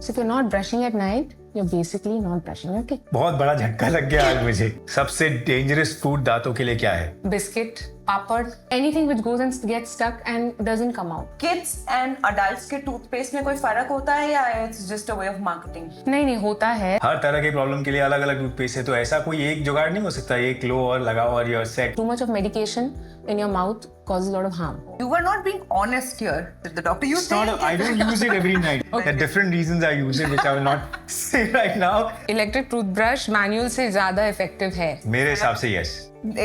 So if you're not brushing at night, you're basically not brushing your teeth. बहुत बड़ा झटका लग गया आज मुझे। सबसे डेंजरस फूड दांतों के लिए क्या है? Biscuit, papad, anything which goes and gets stuck and doesn't come out. Kids and adults के टूथपेस्ट में कोई फर्क होता है या it's just a way of marketing? नहीं होता है। हर तरह के प्रॉब्लम के लिए अलग अलग टूथपेस्ट है, तो ऐसा कोई एक जुगाड़ नहीं हो सकता, एक लो और लगाओ और you're set. Too much of medication in your mouth causes a lot of harm. You were not being honest here with the doctor. You said I don't use it every night. There are different reasons I use it, which I will not say right now. Electric toothbrush manual से ज़्यादा effective है। मेरे हिसाब से yes.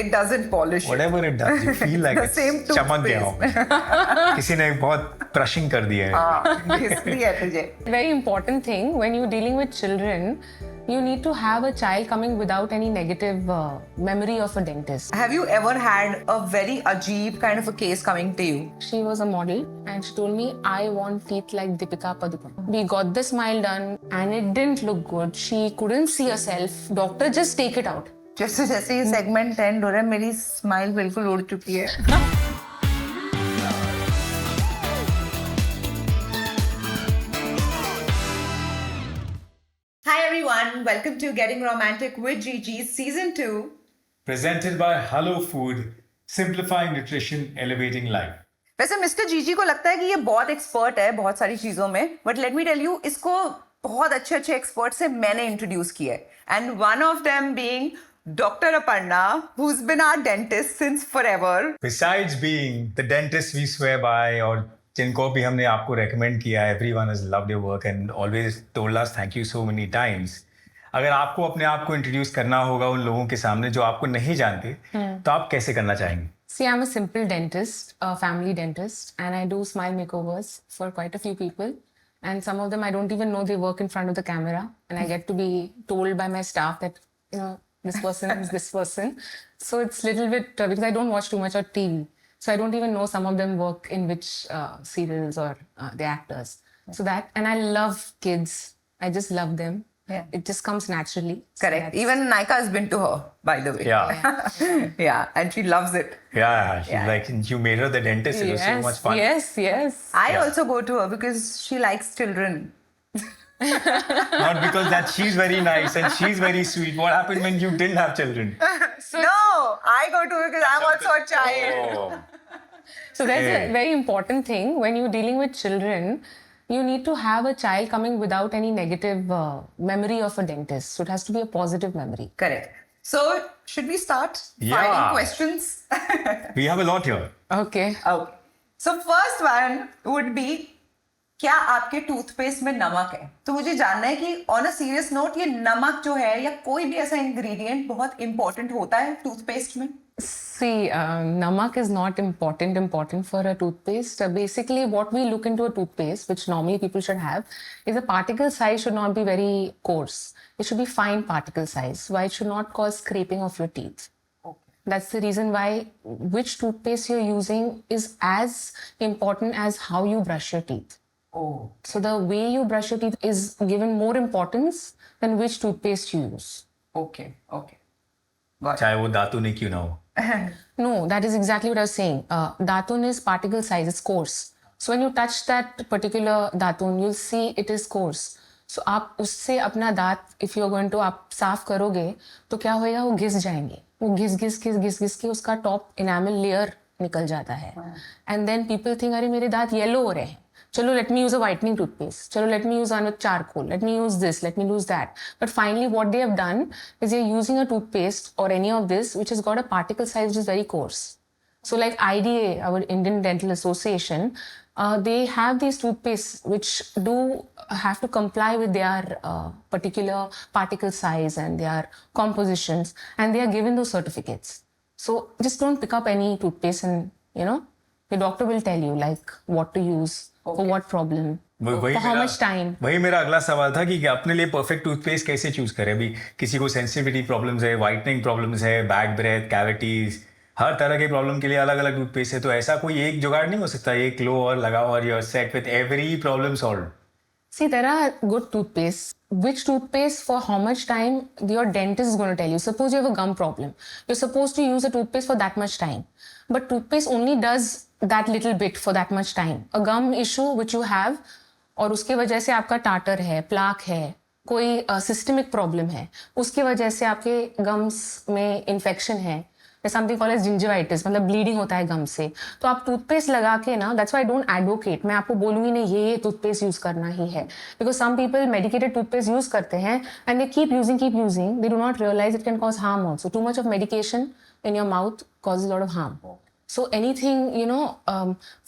it doesn't polish. Whatever it does, you feel like The it's same चमक गया हो। किसी ने बहुत brushing कर दिया है। इसलिए है तुझे। Very important thing when you're dealing with children, you need to have a child coming without any negative memory of a dentist. Have you ever had a very ajeeb kind of a case coming to you? She was a model and she told me, I want teeth like Deepika Padukone. We got the smile done and it didn't look good. She couldn't see herself. Doctor, just take it out. जैसे जैसे ये segment end हो रहा है, मेरी smile बिल्कुल उड़ चुकी है। Hi everyone, welcome to Getting Romantic with Gigi Season 2. Presented by hullofood, simplifying nutrition, elevating life. वैसे मिस्टर जीजी को लगता है कि ये बहुत एक्सपर्ट है बहुत सारी चीजों में, but let me tell you, इसको बहुत अच्छे एक्सपर्ट से मैंने इंट्रोड्यूस किया है, and one of them being Dr. Aparna, who's been our dentist since forever. Besides being the dentist we swear by, और जिनको भी हमने आपको recommend किया, everyone has loved your work and always told us thank you so many times. अगर आपको अपने आप को introduce करना होगा उन लोगों के सामने जो आपको नहीं जानते, तो आप कैसे करना चाहेंगे? See, I'm a simple dentist, a family dentist, and I do smile makeovers for quite a few people. And some of them I don't even know they work in front of the camera, and I get to be told by my staff that, you know, this person is this person. So it's a little bit, because I don't watch too much on TV. So I don't even know some of them work in which serials or the actors. So that, and I love kids. I just love them. Yeah. It just comes naturally. Correct. So even Naika has been to her, by the way. Yeah. Yeah, and she loves it. Yeah, she's like, you made her the dentist. It was so much fun. Yes. I also go to her because she likes children. Not because that she's very nice and she's very sweet. What happened when you didn't have children? No, I go to her because I'm also a child. Oh. So that's a very important thing. When you're dealing with children, you need to have a child coming without any negative memory of a dentist. So it has to be a positive memory. Correct. So should we start Yeah. filing questions? We have a lot here. Okay. Okay. So first one would be, क्या आपके toothpaste में नमक है? तो मुझे जानना है कि ऑन अ सीरियस नोट ये नमक जो है या कोई भी ऐसा इंग्रेडिएंट बहुत इंपॉर्टेंट होता है टूथपेस्ट में? See, namak is not important for a toothpaste. Basically, what we look into a toothpaste, which normally people should have, is the particle size should not be very coarse. It should be fine particle size. Why it should not cause scraping of your teeth. Okay. That's the reason why which toothpaste you're using is as important as how you brush your teeth. Oh. So the way you brush your teeth is given more importance than which toothpaste you use. Okay. Got it. चाहे वो दातुन ही क्यों ना हो. No, that is exactly what I was saying. Datun is particle size, it's coarse. So when you touch that particular datun, you'll see it is coarse. So आप उससे अपना दांत, if you're going to आप साफ करोगे, तो क्या होएगा, वो घिस जाएंगे. वो घिस के उसका top enamel layer निकल जाता है. And then people think, अरे मेरे दांत yellow हो रहे हैं. Chalo, let me use a whitening toothpaste. Chalo, let me use one with charcoal. Let me use this. Let me use that. But finally, what they have done is they're using a toothpaste or any of this which has got a particle size which is very coarse. So like IDA, our Indian Dental Association, they have these toothpastes which do have to comply with their particular particle size and their compositions, and they are given those certificates. So just don't pick up any toothpaste, and your doctor will tell you like what to use. For what problem? For how much time? वही मेरा अगला सवाल था कि अपने लिए perfect toothpaste कैसे choose करें. अभी किसी को सेंसिटिविटी प्रॉब्लम्स है, व्हाइटनिंग प्रॉब्लम्स है, बैक ब्रेथ, कैविटीज, हर तरह के प्रॉब्लम के लिए अलग अलग टूथपेस्ट है. तो ऐसा कोई एक जुगाड़ नहीं हो सकता, एक लो और लगाओ और you're set with every problem solved. See, there are good toothpastes. Which toothpaste for how much time your dentist is going to tell you. Suppose you have a gum problem. You're supposed to use a toothpaste for that much time. But toothpaste only does that little bit for that much time. A gum issue which you have, और उसके वजह से आपका tartar है, plaque है, कोई systemic problem है, उसकी वजह से आपके गम्स में इन्फेक्शन है, समथिंग कॉल्ड एज जिंजिवाइटिस, मतलब ब्लीडिंग होता है गम से, तो आप टूथपेस्ट लगा के ना, that's why I don't advocate, मैं आपको बोलूंगी नहीं ये टूथपेस्ट यूज करना ही है, because some people medicated toothpaste use करते हैं and they keep using, they do not realize it can cause harm also. Too much of medication in your mouth causes a lot of harm. So anything,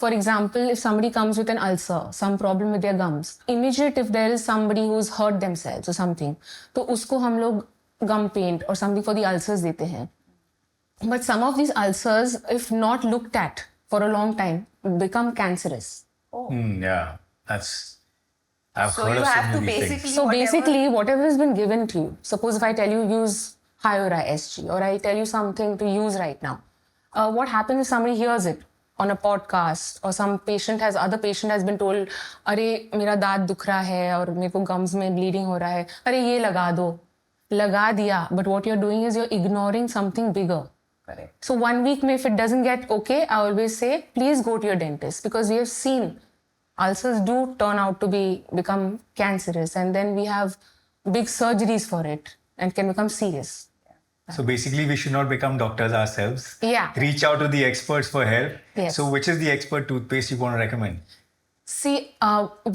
for example, if somebody comes with an ulcer, some problem with their gums, immediate if there is somebody who's hurt themselves or something, तो उसको हम लोग gum paint or something for the ulcers देते हैं. But some of these ulcers, if not looked at for a long time, become cancerous. Yeah, that's... I've So heard you of so have to many things. basically So basically, whatever has been given to you, suppose if I tell you use Hyora SG or I tell you something to use right now, what happens if somebody hears it on a podcast or some other patient has been told, अरे मेरा दांत दुख रहा है और मेरे को gums में bleeding हो रहा है, अरे ये लगा दिया, but what you're doing is you're ignoring something bigger. Correct. So 1 week if it doesn't get okay, I always say, please go to your dentist, because we have seen ulcers do turn out to become cancerous, and then we have big surgeries for it and can become serious. So basically, we should not become doctors ourselves. Yeah. Reach out to the experts for help. Yes. So which is the expert toothpaste you want to recommend? See,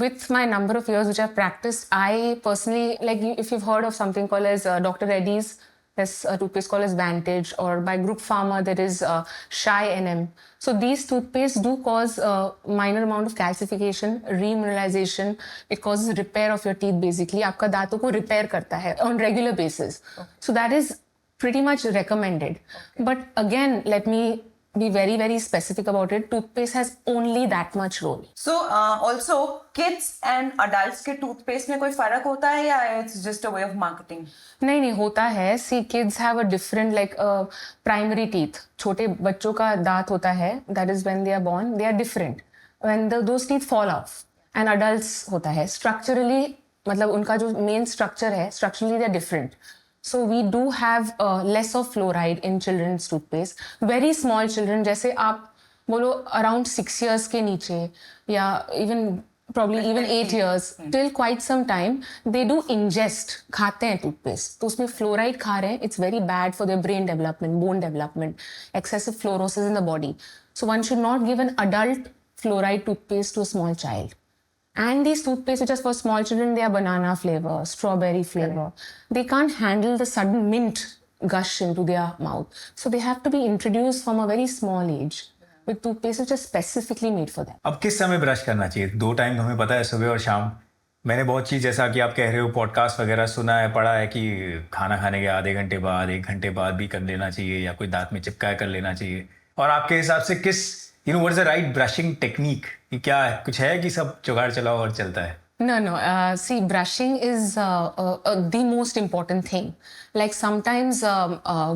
with my number of years which I've practiced, I personally, like if you've heard of something called as Dr. Reddy's, there's a toothpaste called as Vantage, or by Group Pharma there is Shy NM. So these toothpastes do cause a minor amount of calcification, remineralization. It causes repair of your teeth basically. आपका दांतों को repair करता है on regular basis. Okay. So that is pretty much recommended. Okay. But again, let me be very, very specific about it. Toothpaste has only that much role. So also kids and adults के toothpaste में कोई फर्क होता है या it's just a way of marketing? नहीं होता है. See, kids have a different primary teeth. छोटे बच्चों का दांत होता है, that is when they are born, they are different. When those teeth fall off, and adults होता है. Structurally, मतलब उनका जो main structure है, structurally they are different. So we do have less of fluoride in children's toothpaste. Very small children, जैसे आप बोलो around 6 years के नीचे, या probably even 8 years, till quite some time, they do ingest, खाते हैं toothpaste. तो उसमें fluoride खा रहे हैं, it's very bad for their brain development, bone development, excessive fluorosis in the body. So one should not give an adult fluoride toothpaste to a small child. And these toothpaste which are for small children, they are banana flavor, strawberry flavor. They can't handle the sudden mint gush into their mouth. So they have to be introduced from a very small age with toothpaste which are specifically made for them. अब किस समय brush करना चाहिए? 2 time हमें पता है, सुबह और शाम. मैंने बहुत चीज़, जैसा कि आप कह रहे हो, पॉडकास्ट वगैरह सुना है, पढ़ा है कि खाना खाने के आधे घंटे बाद, 1 घंटे बाद भी कर लेना चाहिए, या कोई दांत में चिपका कर लेना चाहिए. और आपके हिसाब से किस, what is the right brushing technique? क्या है, कुछ है कि सब जुगाड़ चलाओ और चलता है? No. See, brushing is the most important thing. Like sometimes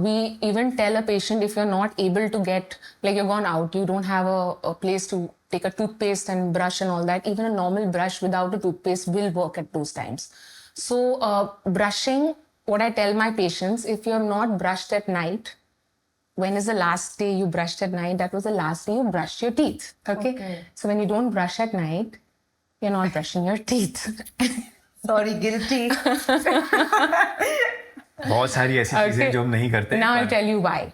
we even tell a patient, if you're not able to get, like you're gone out, you don't have a place to take a toothpaste and brush and all that, even a normal brush without a toothpaste will work at those times. So brushing, what I tell my patients, if you have not brushed at night, when is the last day you brushed at night? That was the last day you brushed your teeth. Okay? So when you don't brush at night, you're not brushing your teeth. Sorry, guilty. बहुत सारी ऐसी चीजें जो हम नहीं करते. Now I'll tell you why.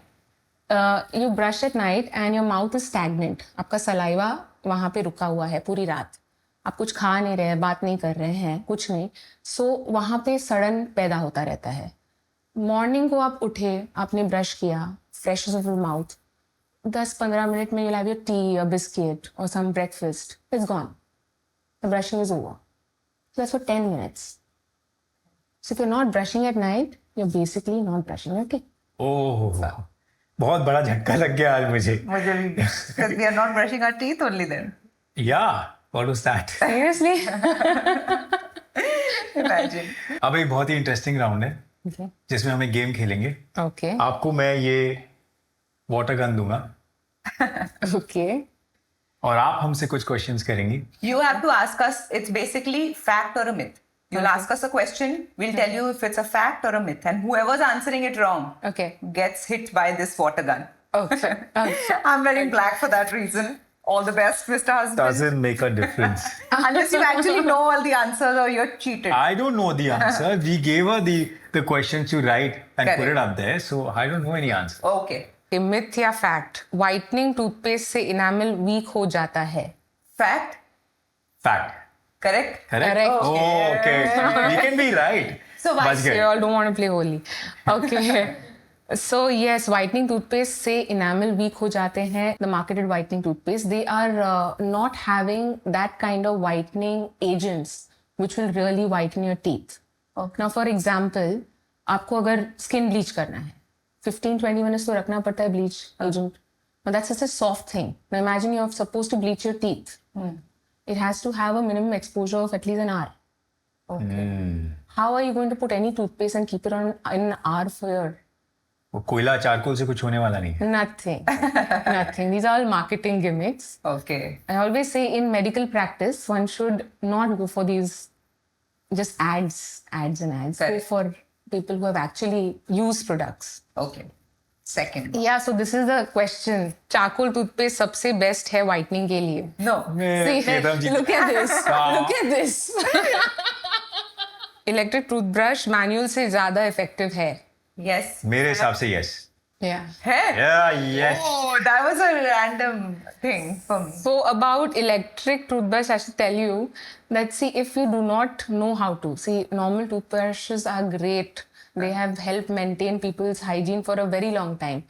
You brush at night and your mouth is stagnant. आपका saliva वहाँ पे रुका हुआ है पूरी रात. आप कुछ खा नहीं रहे हैं, बात नहीं कर रहे हैं, कुछ नहीं. So वहाँ पे सड़न पैदा होता रहता है. मॉर्निंग को आप उठे, आपने ब्रश किया, fresh of your mouth, 10-15 minutes में you'll have your tea, a biscuit or some breakfast. It's gone. The brushing is over. So that's for 10 minutes. So if you're not brushing at night, you're basically not brushing your teeth. ओह, बहुत बड़ा झटका लग गया आज मुझे. मुझे भी. Because we are not brushing our teeth only then. Yeah, what was that? Seriously? Imagine. अब एक बहुत ही इंटरेस्टिंग राउंड है, Okay. जिसमें हम एक गेम खेलेंगे. Okay. आपको मैं ये वाटर गन दूंगा. Okay. और आप हमसे कुछ क्वेश्चंस करेंगी. You have to ask us, it's basically fact or a myth. You'll ask us a question, we'll tell you if it's a fact or a myth. And whoever's answering it wrong Okay. gets hit by this water gun. Okay. Okay. I'm wearing black for that reason. All the best, Mr. Husband. Doesn't make a difference. Unless you actually know all the answers or you're cheated. I don't know the answer. We gave her the questions to write and put Correct. it up there. So I don't know any answer. Okay. Myth या fact, whitening toothpaste से enamel week हो जाता है. Fact? Fact. Correct? Correct? Correct. Oh, okay. We can be right. So why- बच गए. You all don't want to play holy. Okay. So yes, whitening toothpaste से enamel weak हो जाते हैं. The marketed whitening toothpaste, they are not having that kind of whitening agents which will really whiten your teeth. Okay. Now for example, आपको अगर skin bleach करना है, 15-20 minutes तो रखना पड़ता है bleach agent. Now that's such a soft thing. Now imagine you're supposed to bleach your teeth. It has to have a minimum exposure of at least an hour. Okay. How are you going to put any toothpaste and keep it on in an hour for your वो कोयला charcoal से कुछ होने वाला नहीं है. nothing? Nothing. These are all marketing gimmicks. Okay. I always say in medical practice, one should not go for these just ads and ads. Go Correct. for people who have actually used products. Okay. Second. Yeah, so this is the question. Charcoal toothpaste सबसे best है whitening के लिए. No. एकदम जी. Look at this. Look at this. Electric toothbrush manual से ज़्यादा effective है. Yes. मेरे हिसाब से yes. Yeah. Hey? Yeah, yes. Oh, that was a random thing for me. So about electric toothbrush, I should tell you that see, if you do not know how to, see, normal toothbrushes are great. They have helped maintain people's hygiene for a very long time.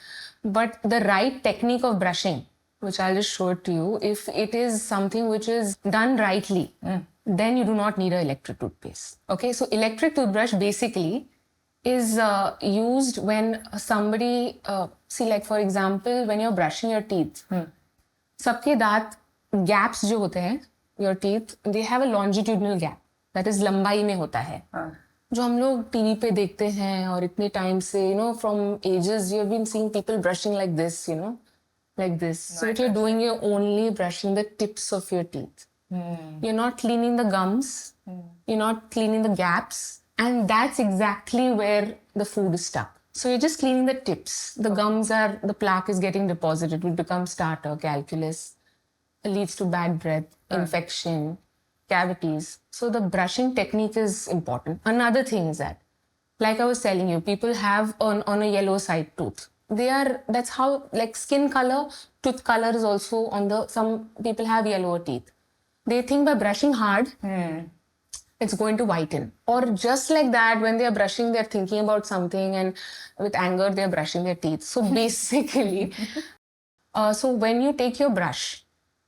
But the right technique of brushing, which I'll just show it to you, if it is something which is done rightly, then you do not need an electric toothpaste. Okay, so electric toothbrush basically is used when somebody, see, like for example, when you're brushing your teeth, सबके दांत gaps जो होते हैं, your teeth, they have a longitudinal gap. That is लंबाई में होता है. जो हम लोग टीवी पे देखते हैं और इतने टाइम से, you know, from ages you have been seeing people brushing like this, you know, like this. So what you're doing, you're only brushing the tips of your teeth. You're not cleaning the gums. You're not cleaning the gaps. And that's exactly where the food is stuck. So you're just cleaning the tips. The gums are, the plaque is getting deposited, will become starter, calculus, leads to bad breath, infection, cavities. So the brushing technique is important. Another thing is that, like I was telling you, people have on a yellow side tooth. That's how, like skin color, tooth color is also on some people have yellower teeth. They think by brushing hard, it's going to whiten. Or just like that, when they are brushing, they're thinking about something and with anger, they're brushing their teeth. So basically, so when you take your brush,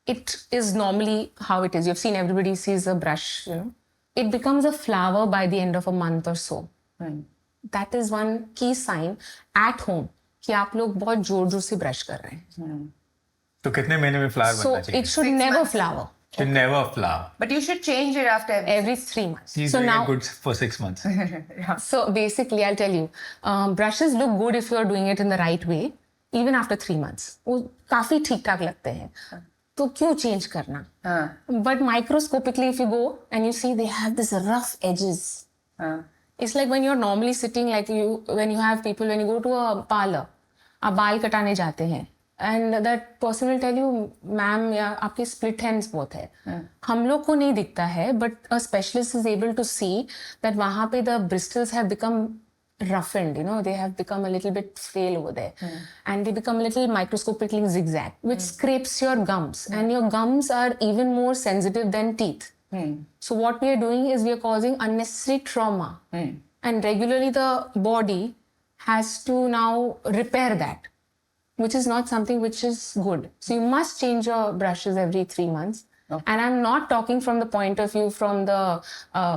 it is normally how it is. You've seen everybody sees a brush, you know. It becomes a flower by the end of a month or so. That is one key sign at home कि आप लोग बहुत जोर-जोर से brush कर रहे हैं. तो कितने महीने में flower So बनना चाहिए? it should never flower. Should never flower. But you should change it after Every 3 months. She's So doing now, it good for 6 months. so basically, I'll tell you, brushes look good if you're doing it in the right way, even after 3 months. वो काफी ठीक-ठाक लगते हैं. तो क्यों change करना? But microscopically, if you go and you see, they have this rough edges. It's like when you're normally sitting, like when you have people, when you go to a parlor, आप बाल कटाने जाते हैं. And that person will tell you, ma'am, या आपके split ends बहुत है. हम लोग को नहीं दिखता है, but a specialist is able to see that वहाँ पे the bristles have become roughened, you know, they have become a little bit frail over there. And they become a little microscopically zigzag, which scrapes your gums. And your gums are even more sensitive than teeth. So what we are doing is we are causing unnecessary trauma. And regularly the body has to now repair that, which is not something which is good. So you must change your brushes every 3 months. And I'm not talking from the point of view, from the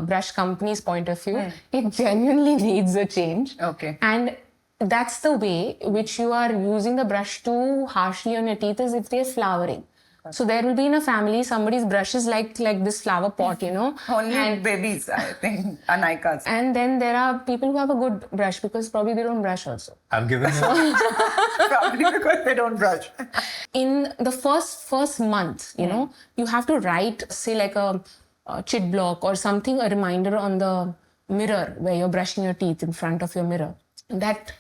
brush company's point of view. It genuinely needs a change. Okay. And that's the way which you are using the brush too harshly on your teeth is if they're flowering. So there will be in a family, somebody's brush is like this flower pot, you know. Only babies, I think, Anaikas. And then there are people who have a good brush because probably they don't brush also. I've given you. Probably because they don't brush. In the first month, you know, you have to write, say like a chit block or something, a reminder on the mirror where you're brushing your teeth in front of your mirror. That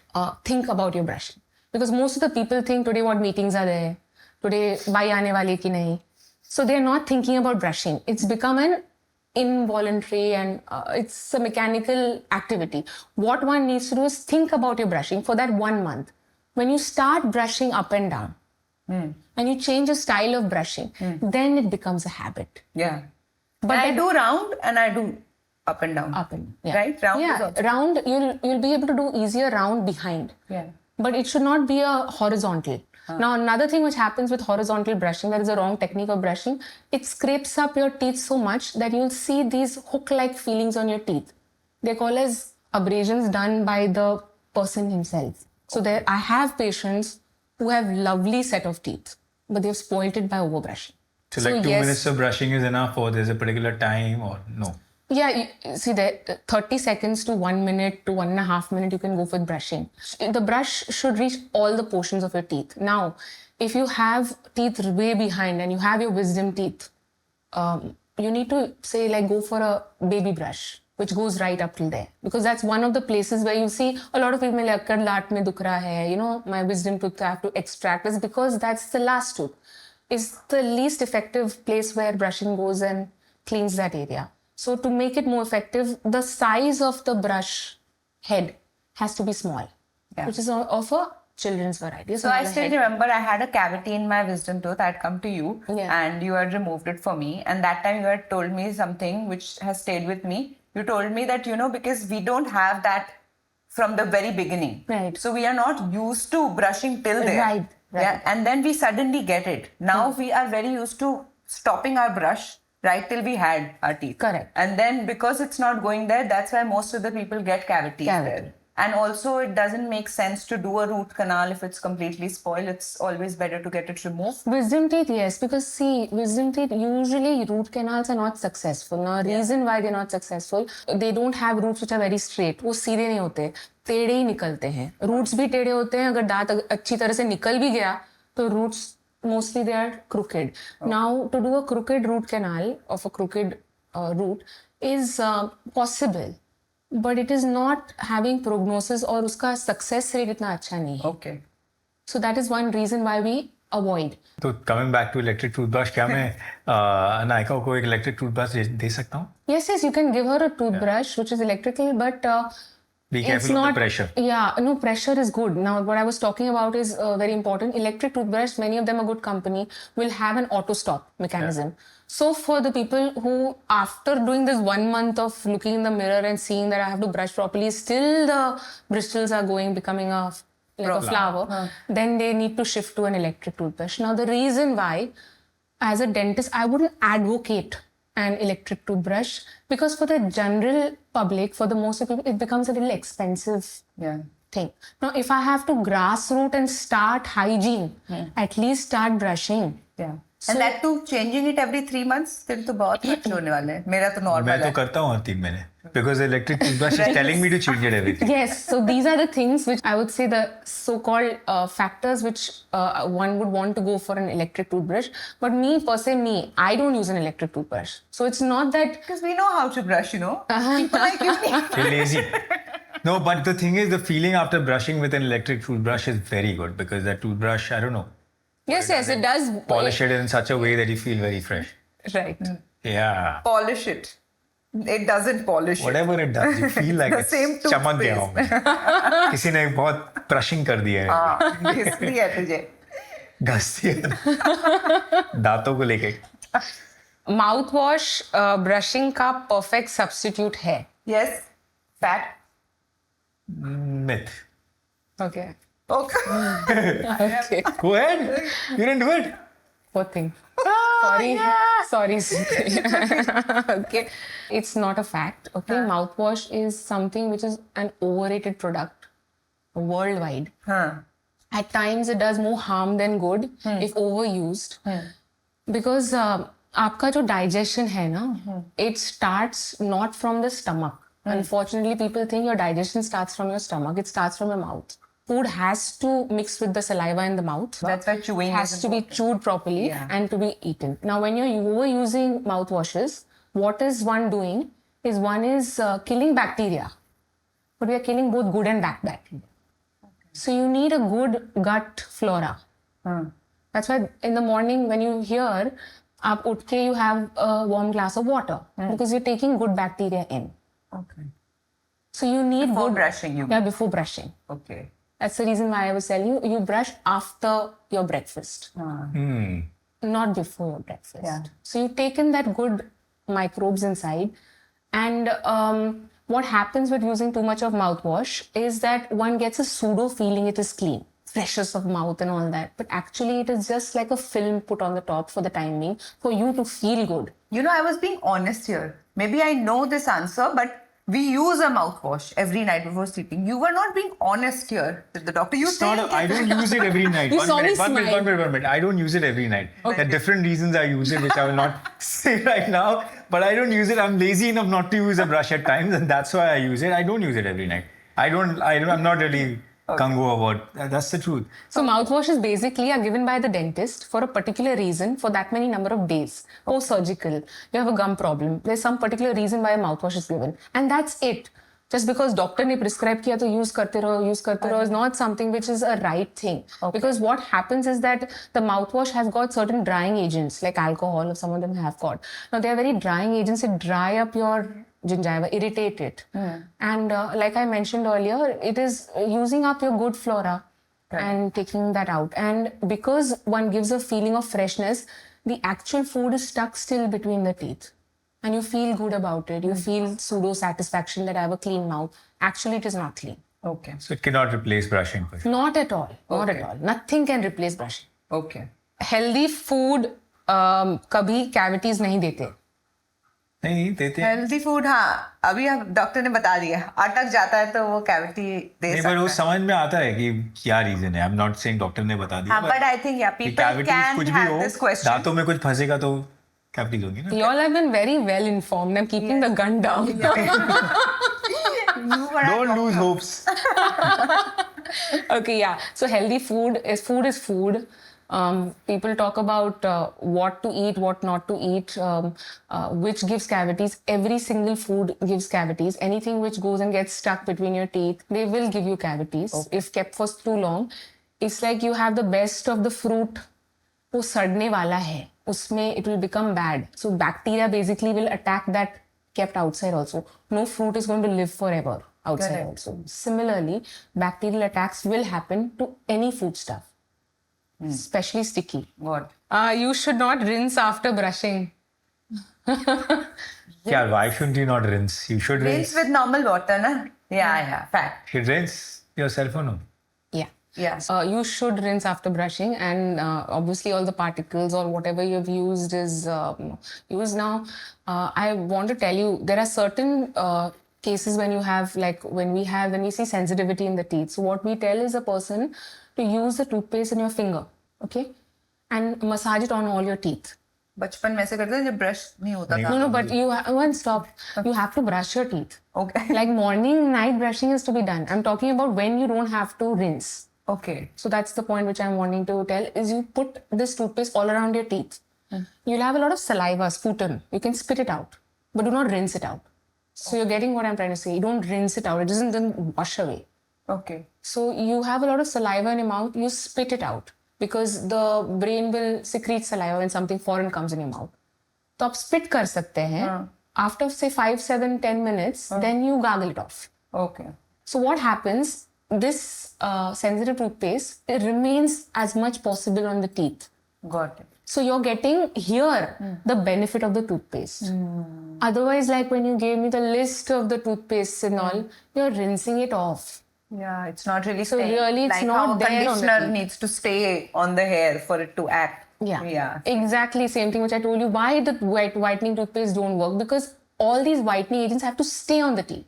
think about your brushing. Because most of the people think today what meetings are there, today by आने वाली कि नहीं. So they're not thinking about brushing. It's become an involuntary and it's a mechanical activity. What one needs to do is think about your brushing for that 1 month. When you start brushing up and down and you change your style of brushing, then it becomes a habit. Yeah. But I then- do round and I do up and down. Up and yeah. Right? Round is Yeah, also- round, you'll be able to do easier round behind. Yeah. But it should not be a horizontal. Now, another thing which happens with horizontal brushing, that is a wrong technique of brushing, it scrapes up your teeth so much that you'll see these hook-like feelings on your teeth. They're called as abrasions done by the person himself. So there, I have patients who have lovely set of teeth, but they've spoiled it by overbrushing. So like 2 yes, minutes of brushing is enough, or there's a particular time, or no? Yeah, see there, 30 seconds to 1 minute to 1.5 minutes, you can go with brushing. The brush should reach all the portions of your teeth. Now, if you have teeth way behind and you have your wisdom teeth, you need to say like go for a baby brush, which goes right up till there. Because that's one of the places where you see a lot of people like, "Kar laat mein dukh raha hai," you know, my wisdom tooth I have to extract. It's because that's the last tooth. It's the least effective place where brushing goes and cleans that area. So to make it more effective, the size of the brush head has to be small, which is of a children's variety. So I still remember I had a cavity in my wisdom tooth. I'd come to you and you had removed it for me. And that time you had told me something which has stayed with me. You told me that, you know, because we don't have that from the very beginning. Right. So we are not used to brushing till there. Right. Yeah. And then we suddenly get it. Now we are very used to stopping our brush right till we had our teeth. Correct. And then because it's not going there, that's why most of the people get cavities there. And also it doesn't make sense to do a root canal if it's completely spoiled. It's always better to get it removed. Wisdom teeth, yes, because see, wisdom teeth, usually root canals are not successful. Now, reason why they're not successful, they don't have roots which are very straight. वो सीधे नहीं होते, टेढ़े ही निकलते हैं. Roots भी टेढ़े होते हैं. अगर दांत अच्छी तरह से निकल भी गया, तो roots mostly they are crooked. Now, to do a crooked root canal of a crooked root is possible. But it is not having prognosis or उसका success rate इतना अच्छा नहीं है. Okay. So that is one reason why we avoid. तो coming back to electric toothbrush, क्या मैं अनायका को एक electric toothbrush दे सकता हूँ? Yes, you can give her a toothbrush which is electrical, but Be careful of the pressure. Yeah, no, pressure is good. Now, what I was talking about is very important. Electric toothbrush, many of them a good company, will have an auto stop mechanism. So for the people who, after doing this 1 month of looking in the mirror and seeing that I have to brush properly, still the bristles are becoming a flower, then they need to shift to an electric toothbrush. Now, the reason why, as a dentist, I wouldn't advocate an electric toothbrush because for the general public, for the most of people, it becomes a little expensive thing. Now, if I have to grassroot and start hygiene, at least start brushing. Yeah. And that too, changing it every 3 months, फिर तो बहुत खर्च होने वाले हैं. मेरा तो normal मैं तो है. करता हूँ हर 3 महीने. Because electric toothbrush is telling me to change it every 3. Yes, so these are the things which I would say the so-called factors which one would want to go for an electric toothbrush. But me, per se, I don't use an electric toothbrush. So it's not that... Because we know how to brush, you know. People like you. You're lazy. No, but the thing is, the feeling after brushing with an electric toothbrush is very good because that toothbrush, I don't know, Yes, it does. polish it in such a way that you feel very fresh. Right. Yeah. Polish it. It doesn't polish it. Whatever it does, you feel like The it's same चमक गया हूँ मैं. किसी ने बहुत brushing कर दिया है. हाँ, इसलिए है तुझे. घस दिया दांतों को लेके. Mouthwash brushing का perfect substitute है. Yes. Fat. Myth. Okay. Okay. Okay. Go ahead. You didn't do it. What thing? Sorry. Okay. It's not a fact. Okay. Mouthwash is something which is an overrated product worldwide. At times it does more harm than good if overused. Because आपका जो digestion है ना, it starts not from the stomach. Unfortunately, people think your digestion starts from your stomach. It starts from your mouth. Food has to mix with the saliva in the mouth. That's why chewing has is to be chewed properly and to be eaten. Now, when you're overusing mouthwashes, what is one doing is one is killing bacteria. But we are killing both good and bad bacteria. So you need a good gut flora. That's why in the morning when you hear, आप उठ के you have a warm glass of water because you're taking good bacteria in. Okay. So you need Before good brushing, you Yeah, mean. before brushing. Okay. That's the reason why I was telling you, you brush after your breakfast, not before your breakfast. Yeah. So you take in that good microbes inside. And what happens with using too much of mouthwash is that one gets a pseudo feeling it is clean, freshness of mouth and all that. But actually, it is just like a film put on the top for the time being for you to feel good. You know, I was being honest here. Maybe I know this answer, but we use a mouthwash every night before sleeping. You were not being honest here with the doctor. You It's not think I don't use it every night. You saw me One smile. minute. I don't use it every night. There are different reasons I use it, which I will not say right now. But I don't use it. I'm lazy enough not to use a brush at times, and that's why I use it. I don't use it every night. I'm not really gung-ho about that. That's the truth. So mouthwashes basically are given by the dentist for a particular reason for that many number of days. Post-surgical, you have a gum problem. There's some particular reason why a mouthwash is given. And that's it. Just because doctor ne prescribe kiya to use karte raho is not something which is a right thing. Because what happens is that the mouthwash has got certain drying agents like alcohol, or some of them have got. Now they are very drying agents that dry up your gingiva, irritate it. And like I mentioned earlier, it is using up your good flora and taking that out. And because one gives a feeling of freshness, the actual food is stuck still between the teeth. And you feel good about it. You feel pseudo satisfaction that I have a clean mouth. Actually, it is not clean. Okay. So it cannot replace brushing for sure. Not at all. Not Okay. at all. Nothing can replace brushing. Okay. Healthy food कभी cavities नहीं देते. नहीं देते हैं। Healthy food हाँ अभी हम doctor ने बता दिया अटक जाता है तो वो कैविटी दे नहीं सकता पर वो है समझ में आता है कि क्या रीजन है। I am not saying doctor ने बता दिया। हाँ बट आई थिंक या पीपल cavities कैन कुछ भी हैव हो, दिस क्वेश्चन दांतों में कुछ फंसेगा तो कैविटीज होगी ना। You all have been very well informed. I'm keeping the gun down. Don't lose hopes. Okay, yeah. So healthy food is food. People talk about what to eat, what not to eat, which gives cavities. Every single food gives cavities. Anything which goes and gets stuck between your teeth, they will give you cavities if kept for too long. It's like you have the best of the fruit. वो सड़ने वाला है उसमें it will become bad. So bacteria basically will attack that kept outside also. No fruit is going to live forever outside Correct. also. Similarly, bacterial attacks will happen to any food stuff, especially sticky. What You should not rinse after brushing. Yeah, why shouldn't you not rinse? You should rinse rinse. With normal water ना या fact You should rinse yourself or no? Yeah. Yes. You should rinse after brushing, and obviously all the particles or whatever you've used is used now. I want to tell you there are certain cases when you have when we see sensitivity in the teeth. So what we tell is a person to use the toothpaste in your finger, okay, and massage it on all your teeth. बचपन में से करते थे जब brush नहीं होता था No, but one stop. You have to brush your teeth. Okay Like morning, night brushing is to be done. I'm talking about when you don't have to rinse. Okay So that's the point which I'm wanting to tell is you put this toothpaste all around your teeth. You'll have a lot of saliva, sputum. You can spit it out, but do not rinse it out. So you're getting what I'm trying to say. You don't rinse it out. It doesn't then wash away. Okay So you have a lot of saliva in your mouth. You spit it out because the brain will secrete saliva when something foreign comes in your mouth. तो आप spit कर सकते हैं. After say 5, 7, 10 minutes, then you gargle it off. Okay So what happens? This sensitive toothpaste, it remains as much possible on the teeth. Got it So you're getting here the benefit of the toothpaste. Otherwise, like when you gave me the list of the toothpastes and all, you're rinsing it off. Yeah, it's not really So staying. really it's like not how a there on the conditioner teeth. needs to stay on the hair for it to act. Yeah. Exactly same thing which I told you. Why the whitening toothpaste don't work? Because all these whitening agents have to stay on the teeth.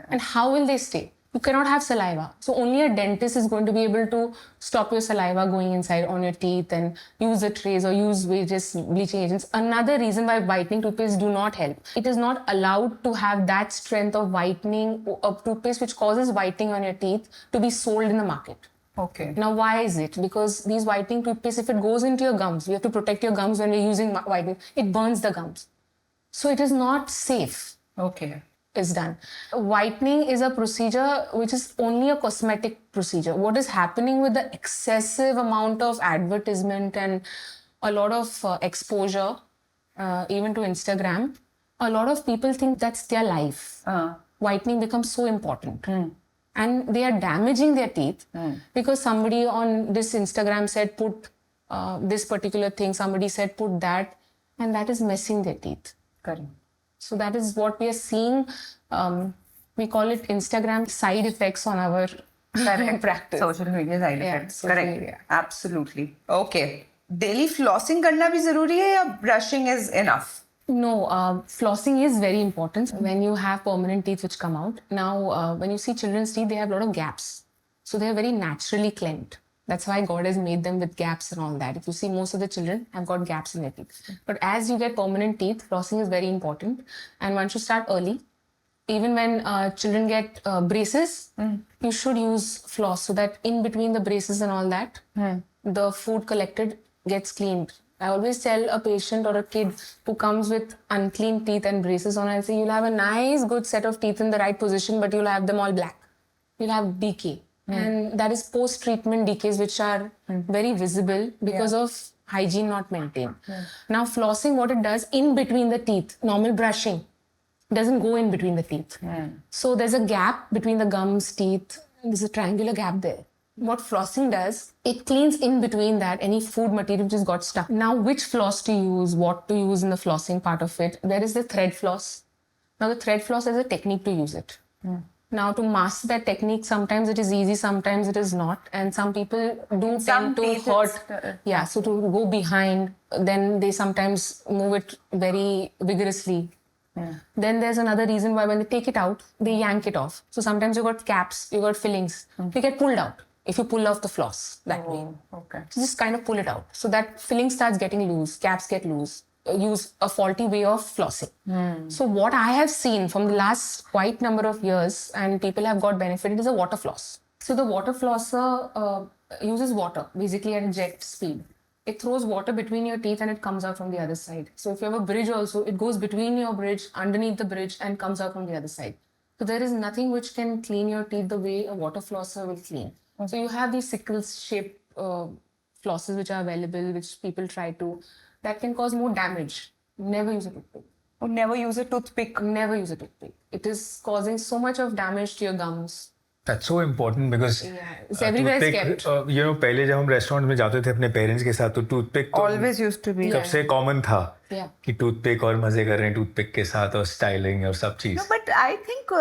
And how will they stay? You cannot have saliva. So only a dentist is going to be able to stop your saliva going inside on your teeth and use the trays or use various bleaching agents. Another reason why whitening toothpaste do not help. It is not allowed to have that strength of whitening of toothpaste which causes whitening on your teeth to be sold in the market. Okay. Now, why is it? Because these whitening toothpaste, if it goes into your gums, we have to protect your gums when we're using whitening, it burns the gums. So it is not safe. Okay. is done. Whitening is a procedure which is only a cosmetic procedure. What is happening with the excessive amount of advertisement and a lot of exposure, even to Instagram, a lot of people think that's their life. Whitening becomes so important. And they are damaging their teeth because somebody on this Instagram said put this particular thing, somebody said put that, and that is messing their teeth. Correct. So that is what we are seeing. We call it Instagram side effects on our practice. Social media side Yeah, effects. social Correct. media. Absolutely. Okay. Daily flossing करना भी जरूरी है या brushing is enough? No, flossing is very important when you have permanent teeth which come out. Now, when you see children's teeth, they have a lot of gaps. So they are very naturally cleaned. That's why God has made them with gaps and all that. If you see, most of the children have got gaps in their teeth. But as you get permanent teeth, flossing is very important. And one should start early. Even when children get braces, you should use floss so that in between the braces and all that, the food collected gets cleaned. I always tell a patient or a kid who comes with unclean teeth and braces on, I say, you'll have a nice, good set of teeth in the right position, but you'll have them all black. You'll have decay. And that is post-treatment decays, which are very visible because of hygiene not maintained. Now, flossing, what it does, in between the teeth, normal brushing, doesn't go in between the teeth. So there's a gap between the gums, teeth, there's a triangular gap there. What flossing does, it cleans in between that any food material which has got stuck. Now, which floss to use, what to use in the flossing part of it, there is the thread floss. Now, the thread floss is a technique to use it. Now, to master that technique, sometimes it is easy, sometimes it is not. And some people do tend to hurt. Yeah, so to go behind, then they sometimes move it very vigorously. Then there's another reason why when they take it out, they yank it off. So sometimes you got caps, you got fillings. They get pulled out if you pull off the floss that way. Okay. So just kind of pull it out. So that filling starts getting loose, caps get loose. Use a faulty way of flossing. So what I have seen from the last quite number of years and people have got benefited is a water floss. So the water flosser uses water basically at jet speed. It throws water between your teeth and it comes out from the other side. So if you have a bridge also, it goes between your bridge, underneath the bridge and comes out from the other side. So there is nothing which can clean your teeth the way a water flosser will clean. So you have these sickle-shaped flosses which are available, which people try to, that can cause more damage. Never use a toothpick. Or never use a toothpick. Never use a toothpick. It is causing so much of damage to your gums. That's so important because it's everywhere toothpick, kept. you know, पहले जब हम restaurant में जाते थे अपने parents के साथ तो टूथपिक तो Always used to be. सबसे कॉमन था Yeah. कि टूथपिक और मजे कर रहे हैं टूथपिक के साथ और स्टाइलिंग और सब चीज. No, but I think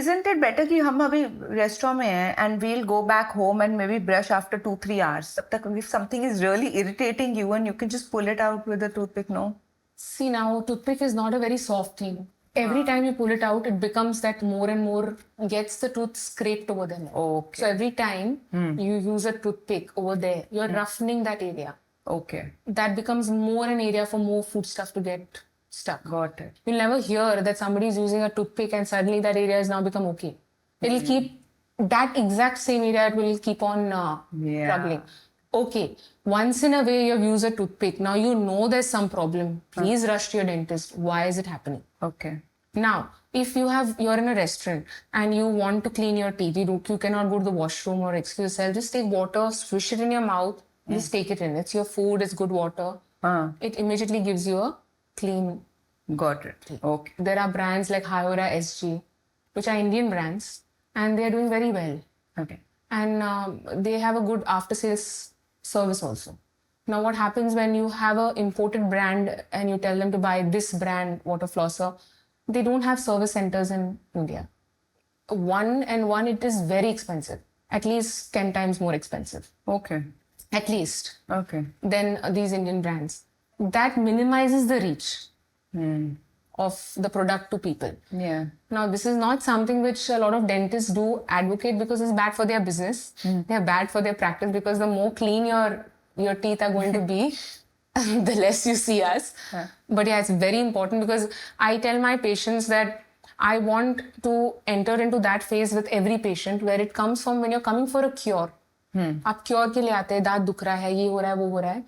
isn't it better कि हम अभी रेस्टोरेंट में हैं and we'll go back home and maybe brush after 2-3 hours. तब तक if something is really irritating you and you can just pull it out with a toothpick, no? See now, toothpick is not a very soft thing. Every time you pull it out, it becomes that more and more gets the tooth scraped over there. Okay. So every time you use a toothpick over there, you're roughening that area. Okay. That becomes more an area for more food stuff to get stuck. Got it. You'll never hear that somebody is using a toothpick and suddenly that area has now become okay. It'll keep that exact same area, it will keep on struggling. Okay, once in a way you've used a toothpick. Now you know there's some problem. Please rush to your dentist. Why is it happening? Okay. Now, if you're in a restaurant and you want to clean your teeth, you cannot go to the washroom or excuse yourself, just take water, swish it in your mouth, just take it in. It's your food, it's good water. It immediately gives you a clean. Got it. Okay. There are brands like Hyora SG, which are Indian brands, and they are doing very well. Okay. And they have a good after-sales service also. Now, what happens when you have an imported brand and you tell them to buy this brand water flosser, they don't have service centers in India. One, it is very expensive, at least 10 times more expensive, Okay. at least, Okay. than these Indian brands. That minimizes the reach of the product to people. Yeah. Now, this is not something which a lot of dentists do advocate because it's bad for their business. They're bad for their practice because the more clean your teeth are going to be, the less you see us. But yeah, it's very important because I tell my patients that I want to enter into that phase with every patient where it comes from when you're coming for a cure. आप cure के लिए आते हैं, दांत दुख रहा है, ये हो रहा है, वो हो रहा है.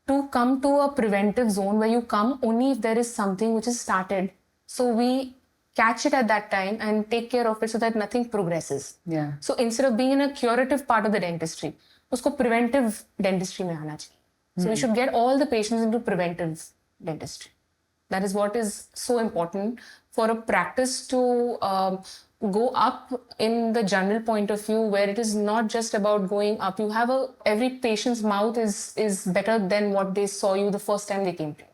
To come to a preventive zone where you come only if there is something which is started. So we catch it at that time and take care of it so that nothing progresses. Yeah. So instead of being in a curative part of the dentistry, usko preventive dentistry mein aana chahiye. So we should get all the patients into preventive dentistry. That is what is so important for a practice to go up in the general point of view, where it is not just about going up. You have every patient's mouth is better than what they saw you the first time they came to you.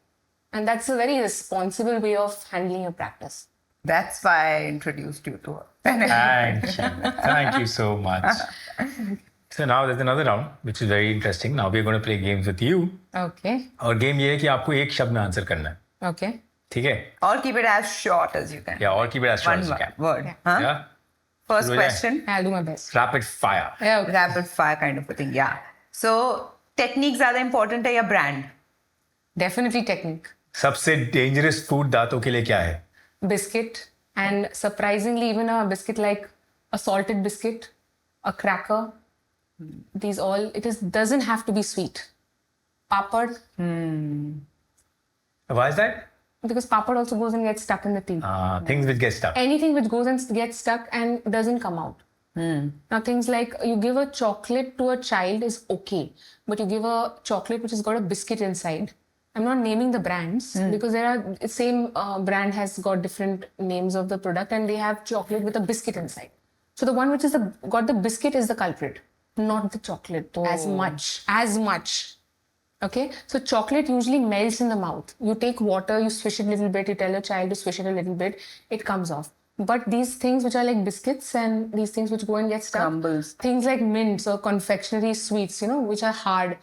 And that's a very responsible way of handling your practice. That's why I introduced you to her. Thank you. Thank you so much. So now there's another round, which is very interesting. Now we're going to play games with you. Okay. और game ये है कि आपको एक शब्द में answer करना है. Okay. ठीक है? Or keep it as short as you can. या और keep it as short One as you can. word. Huh? Yeah? First शुरू हो जाए? question. I'll do my best. Rapid fire. Yeah, okay. Rapid fire kind of a thing. Yeah. So technique ज़्यादा important है या brand? Definitely technique. सबसे dangerous food दांतों के लिए क्या है? Biscuit, and surprisingly even a biscuit like a salted biscuit, a cracker, these all, doesn't have to be sweet. Papad, Why is that? because papad also goes and gets stuck in the teeth. Things which get stuck. Anything which goes and gets stuck and doesn't come out. Now things like you give a chocolate to a child is okay, but you give a chocolate which has got a biscuit inside. I'm not naming the brands because there are same brand has got different names of the product and they have chocolate with a biscuit inside. So the one which is got the biscuit is the culprit, not the chocolate as much. Okay, so chocolate usually melts in the mouth. You take water, you swish it a little bit, you tell a child to swish it a little bit, it comes off. But these things which are like biscuits and these things which go and get stuck, Crumbles. things like mints or confectionery sweets, which are hard.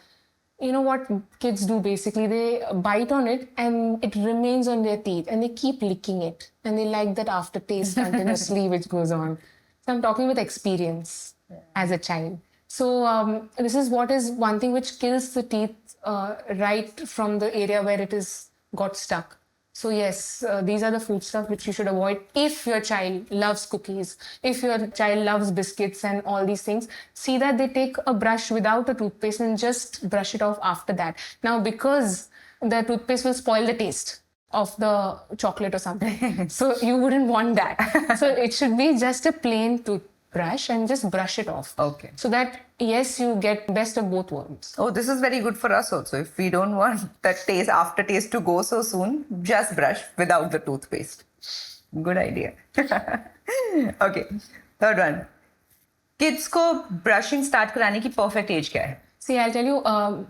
You know what kids do basically? They bite on it and it remains on their teeth and they keep licking it. And they like that aftertaste continuously which goes on. So I'm talking with experience as a child. So this is what is one thing which kills the teeth right from the area where it is got stuck. So yes, these are the food stuff which you should avoid if your child loves cookies, if your child loves biscuits and all these things. See that they take a brush without a toothpaste and just brush it off after that. Now, because the toothpaste will spoil the taste of the chocolate or something, so you wouldn't want that. So it should be just a plain toothbrush and just brush it off. Okay. So that, yes, you get best of both worlds. Oh, this is very good for us also. If we don't want that aftertaste to go so soon, just brush without the toothpaste. Good idea. Okay. Third one. Kids को brushing start कराने की perfect age क्या है? See, I'll tell you,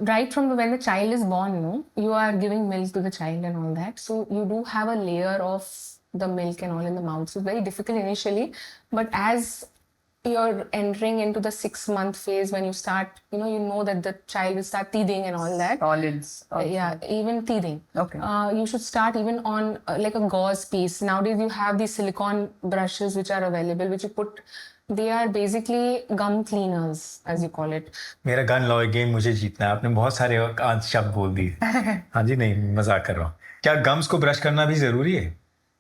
right from when the child is born, you are giving milk to the child and all that. So you do have a layer of the milk and all in the mouth. So it's very difficult initially. But as you're entering into the 6-month phase, when you start, you know that the child will start teething and all that. Solids. Yeah, even teething. Okay. You should start even on like a gauze piece. Nowadays, you have these silicone brushes which are available, which you put. They are basically gum cleaners, as you call it. मेरा gun law game मुझे जीतना है. आपने बहुत सारे शब्द बोल दिए. हाँ जी, नहीं मजाक कर रहा हूँ. क्या गम्स को ब्रश करना भी जरूरी है?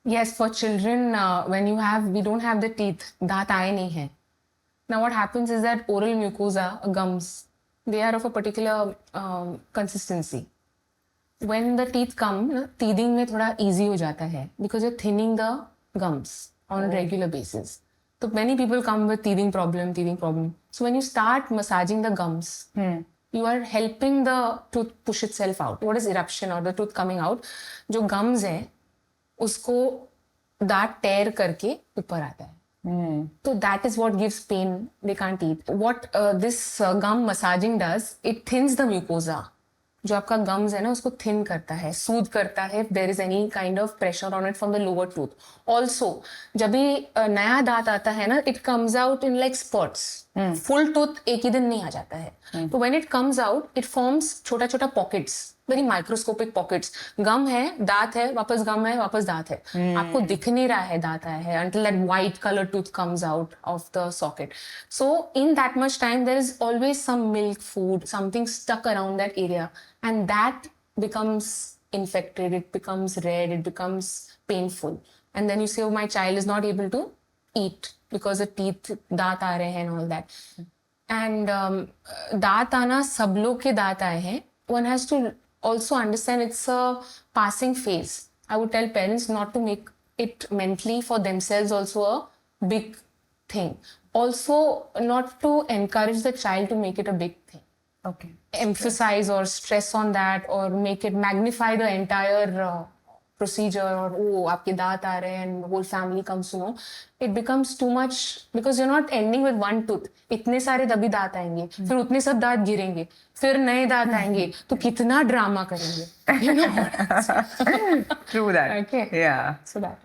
Yes, for children, we don't have the teeth. दांत आए नहीं हैं. Now what happens is that oral mucosa, gums, they are of a particular consistency. When the teeth come, teething में थोड़ा easy हो जाता है because you're thinning the gums on a regular basis. So many people come with teething problem. So when you start massaging the gums, you are helping the tooth push itself out. What is eruption or the tooth coming out? जो gums है, उसको दांत tear करके ऊपर आता है. So that is what gives pain. They can't eat. What this gum massaging does, it thins the mucosa. जो आपका gums है ना, उसको thin करता है, soothe करता है if there is any kind of pressure on it from the lower tooth. Also, जब भी नया दांत आता है ना, it comes out in like spurts. Full tooth एक ही दिन नहीं आ जाता है. So when it comes out, it forms छोटा-छोटा pockets. Very microscopic pockets. गम है, दांत है, वापस गम है, वापस दांत है. आपको दिख नहीं रहा है दांत आया है until that white color tooth comes out of the socket. So in that much time, there is always some milk, food, something stuck around that area, and that becomes infected. It becomes red. It becomes painful, and then you say, "Oh, my child is not able to eat because the teeth दांत आ रहे हैं and all that." And दांत आना सब लोग के दांत आए हैं. One has to also understand it's a passing phase. I would tell parents not to make it mentally for themselves also a big thing. Also, not to encourage the child to make it a big thing. Okay. Emphasize or stress on that or make it magnify the entire procedure or oh आपके दांत आ रहे हैं and whole family comes to know. It becomes too much because you're not ending with one tooth. इतने सारे तभी दांत आएंगे, फिर उतने सब दांत गिरेंगे, फिर नए दांत आएंगे, तो कितना ड्रामा करेंगे? You know what? True that. Okay. Yeah. So that.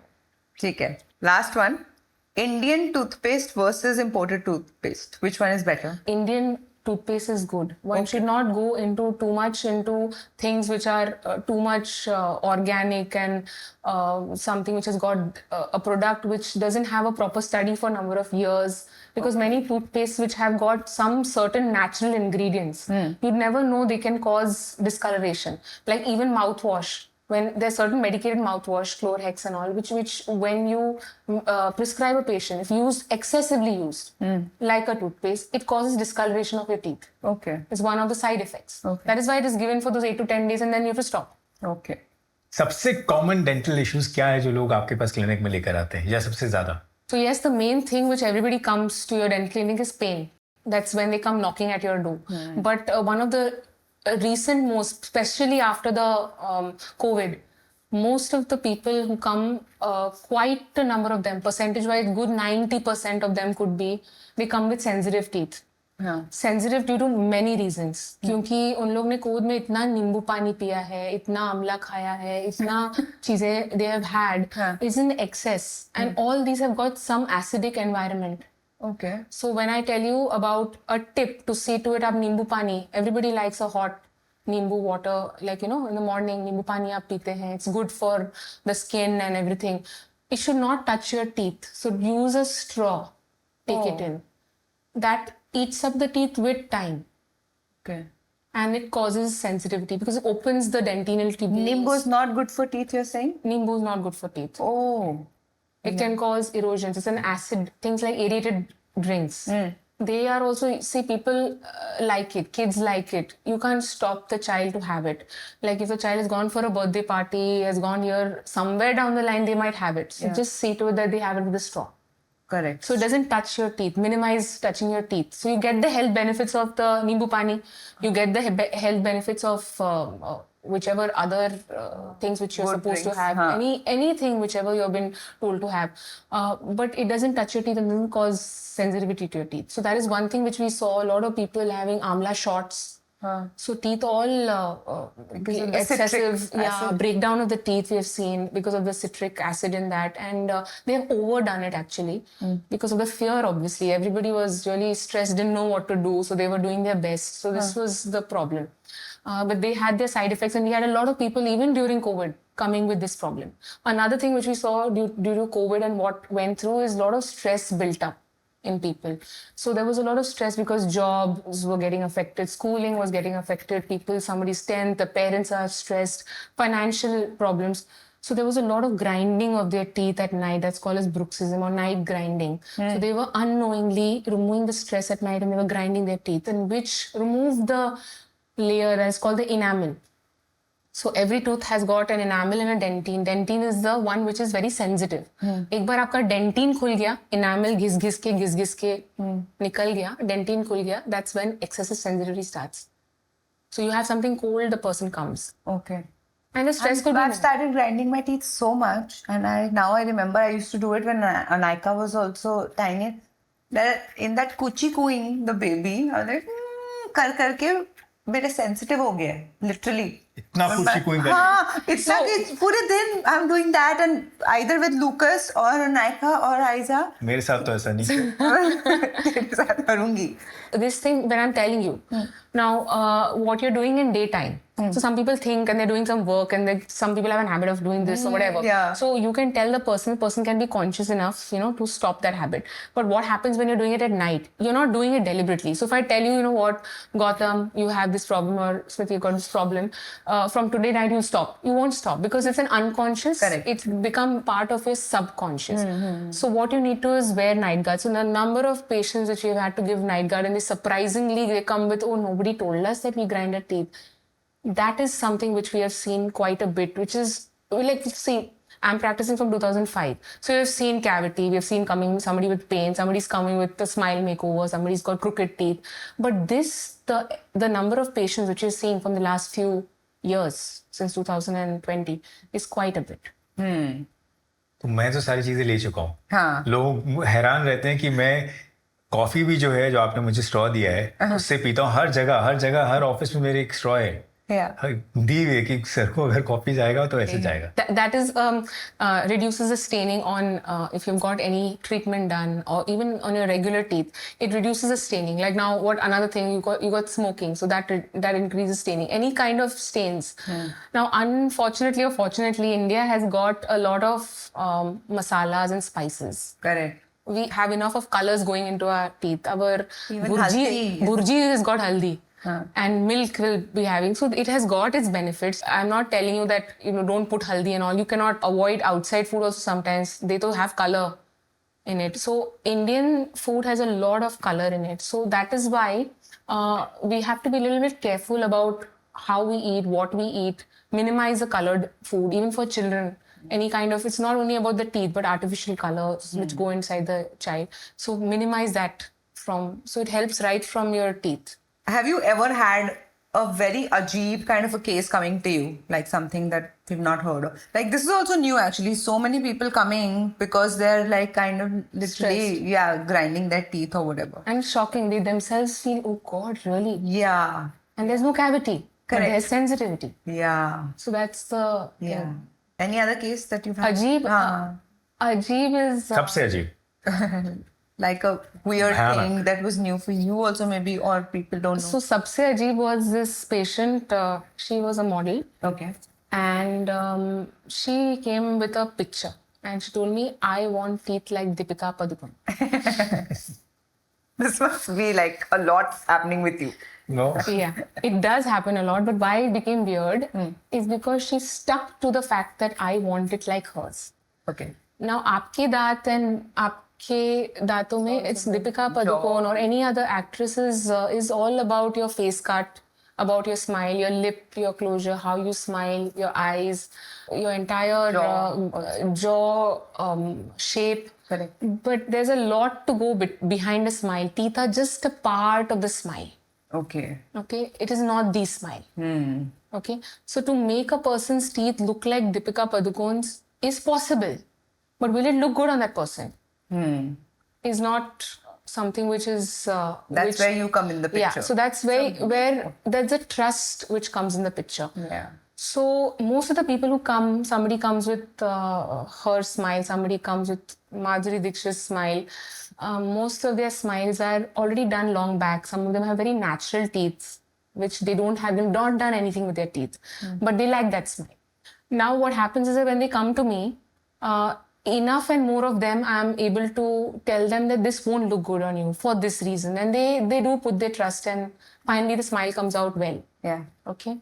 ठीक है. Last one. Indian toothpaste versus imported toothpaste. Which one is better? Indian toothpaste is good. One should not go into too much into things which are too much organic and something which has got a product which doesn't have a proper study for a number of years. Because many toothpastes which have got some certain natural ingredients, you'd never know they can cause discoloration. Like even mouthwash. When there's certain medicated mouthwash, Chlorhex and all, which when you prescribe a patient, if used excessively used, like a toothpaste, it causes discoloration of your teeth. Okay. It's one of the side effects. Okay. That is why it is given for those 8 to 10 days and then you have to stop. Okay. सबसे common dental issues क्या है जो लोग आपके पास clinic में लेकर आते हैं या सबसे ज्यादा? So yes, the main thing which everybody comes to your dental clinic is pain. That's when they come knocking at your door. But one of the recent most, especially after the COVID, most of the people who come, quite a number of them, percentage-wise, good 90% of them could be, they come with sensitive teeth. Sensitive due to many reasons क्योंकि उन लोग ने Covid में इतना नींबू पानी पिया है, इतना आंवला खाया है, इतना चीजें they have had is in excess and all these have got some acidic environment. Okay. So when I tell you about a tip to see to it, आप नींबू पानी, everybody likes a hot नींबू water, like you know in the morning नींबू पानी आप पीते हैं, it's good for the skin and everything. It should not touch your teeth, so use a straw, take it in. That eats up the teeth with time. Okay. And it causes sensitivity because it opens the dentinal tubules. Nimbu is not good for teeth, you're saying? Nimbu is not good for teeth. Oh. It can cause erosions. It's an acid. Things like aerated drinks. They are also, see, people like it. Kids like it. You can't stop the child to have it. Like if the child has gone for a birthday party, has gone here, somewhere down the line, they might have it. So just see to it that they have it with a straw. Correct. So it doesn't touch your teeth. Minimize touching your teeth. So you get the health benefits of the Nimbu Pani. You get the health benefits of whichever other things which you're Good supposed drinks, to have. Anything whichever you've been told to have. But it doesn't touch your teeth and doesn't cause sensitivity to your teeth. So that is one thing which we saw a lot of people having amla shots. So teeth all Because of the excessive citric acid. breakdown of the teeth we have seen because of the citric acid in that, and they have overdone it actually because of the fear. Obviously, everybody was really stressed, didn't know what to do, so they were doing their best. So this was the problem. But they had their side effects, and we had a lot of people even during COVID coming with this problem. Another thing which we saw due to COVID and what went through is a lot of stress built up in people. So there was a lot of stress because jobs were getting affected, schooling was getting affected, somebody's 10th, the parents are stressed, financial problems. So there was a lot of grinding of their teeth at night. That's called as bruxism or night grinding. So they were unknowingly removing the stress at night and they were grinding their teeth, and which removed the layer that's called the enamel. So every tooth has got an enamel and a dentine. Dentine is the one which is very sensitive. एक बार आपका dentine खुल गया, enamel घिस घिस के निकल गया, dentine खुल गया, that's when excessive sensitivity starts. So you have something cold, the person comes. Okay. And the stress could be... I've started grinding my teeth so much, and now I remember I used to do it when Anika was also tiny. That in that kuchi cooing, the baby, I was like, कर करके मेरे sensitive हो गया, literally. इतना कुछ कोई नहीं. हाँ, इतना कि पूरे दिन I'm doing that, and either with Lucas or Anika or Aiza. मेरे साथ तो ऐसा नहीं. तेरे साथ करूँगी. This thing when I'm telling you now, what you're doing in daytime. So some people think and they're doing some work, and some people have a habit of doing this or whatever. Yeah. So you can tell the person can be conscious enough, to stop that habit. But what happens when you're doing it at night? You're not doing it deliberately. So if I tell you, what, Gautam, you have this problem, or Smriti, you got this problem, from today night you stop. You won't stop because it's an unconscious. Correct. It's become part of your subconscious. So what you need to is wear night guard. So the number of patients which we've had to give night guard, and they come with, oh, nobody told us that we grind our teeth. That is something which we have seen quite a bit, which is, like, see, I'm practicing from 2005. So you've seen cavity, we've seen coming somebody with pain, somebody's coming with the smile makeover, somebody's got crooked teeth. But the number of patients which you're seeing from the last few years, since 2020, is quite a bit. तो मैं तो सारी चीजें ले चुका हूँ. हाँ. लोग हैरान रहते हैं कि मैं कॉफी भी जो है, जो आपने मुझे स्ट्रॉ दिया है, उससे पीता हूँ. हर जगह हर ऑफिस में मेरे एक स्ट्रॉ है. दी हुई है कि सर को अगर कॉफी जाएगा तो ऐसे जाएगा. That is reduces the staining on if you've got any treatment done or even on your regular teeth. It reduces the staining. Like now, what another thing you got smoking, so that increases staining. Any kind of stains. Now, unfortunately or fortunately, India has got a lot of masalas and spices. Correct. We have enough of colors going into our teeth. Our Even haldi. burji has got haldi. And milk will be having. So it has got its benefits. I'm not telling you that, don't put haldi and all. You cannot avoid outside food also sometimes. They don't have color in it. So Indian food has a lot of color in it. So that is why we have to be a little bit careful about how we eat, what we eat, minimize the colored food, even for children. Any kind of, it's not only about the teeth, but artificial colors which go inside the child. So minimize that so it helps right from your teeth. Have you ever had a very ajeeb kind of a case coming to you? Like something that we've not heard of? Like this is also new actually. So many people coming because they're like kind of literally, grinding their teeth or whatever. And shocking, they themselves feel, oh God, really? Yeah. And there's no cavity. But Correct. there's sensitivity. Yeah. So that's the thing. Any other case that you've had? Ajeeb, Ajeeb is... सबसे अजीब. Like a weird thing that was new for you also maybe, or people don't know. So sabse ajeeb was this patient, she was a model. Okay. And she came with a picture and she told me, I want teeth like Deepika Padukone. This must be like a lot happening with you. No. Yeah, it does happen a lot, but why it became weird is because she stuck to the fact that I want it like hers. Okay. Now, aapke daant and aapke daanton mein, it's Deepika Padukone or any other actresses is all about your face cut, about your smile, your lip, your closure, how you smile, your eyes, your entire jaw shape. Correct. But there's a lot to go behind a smile. Teeth are just a part of the smile. Okay. Okay, it is not the smile. Okay, so to make a person's teeth look like Deepika Padukone's is possible, but will it look good on that person? Is not something which is. That's where you come in the picture. Yeah, so that's where there's a trust which comes in the picture. Yeah. So most of the people who come, somebody comes with her smile, somebody comes with Madhuri Dixit's smile. Most of their smiles are already done long back. Some of them have very natural teeth, which they've not done anything with their teeth, but they like that smile. Now what happens is that when they come to me, enough and more of them, I'm able to tell them that this won't look good on you for this reason. And they do put their trust and finally the smile comes out well. Yeah. Okay.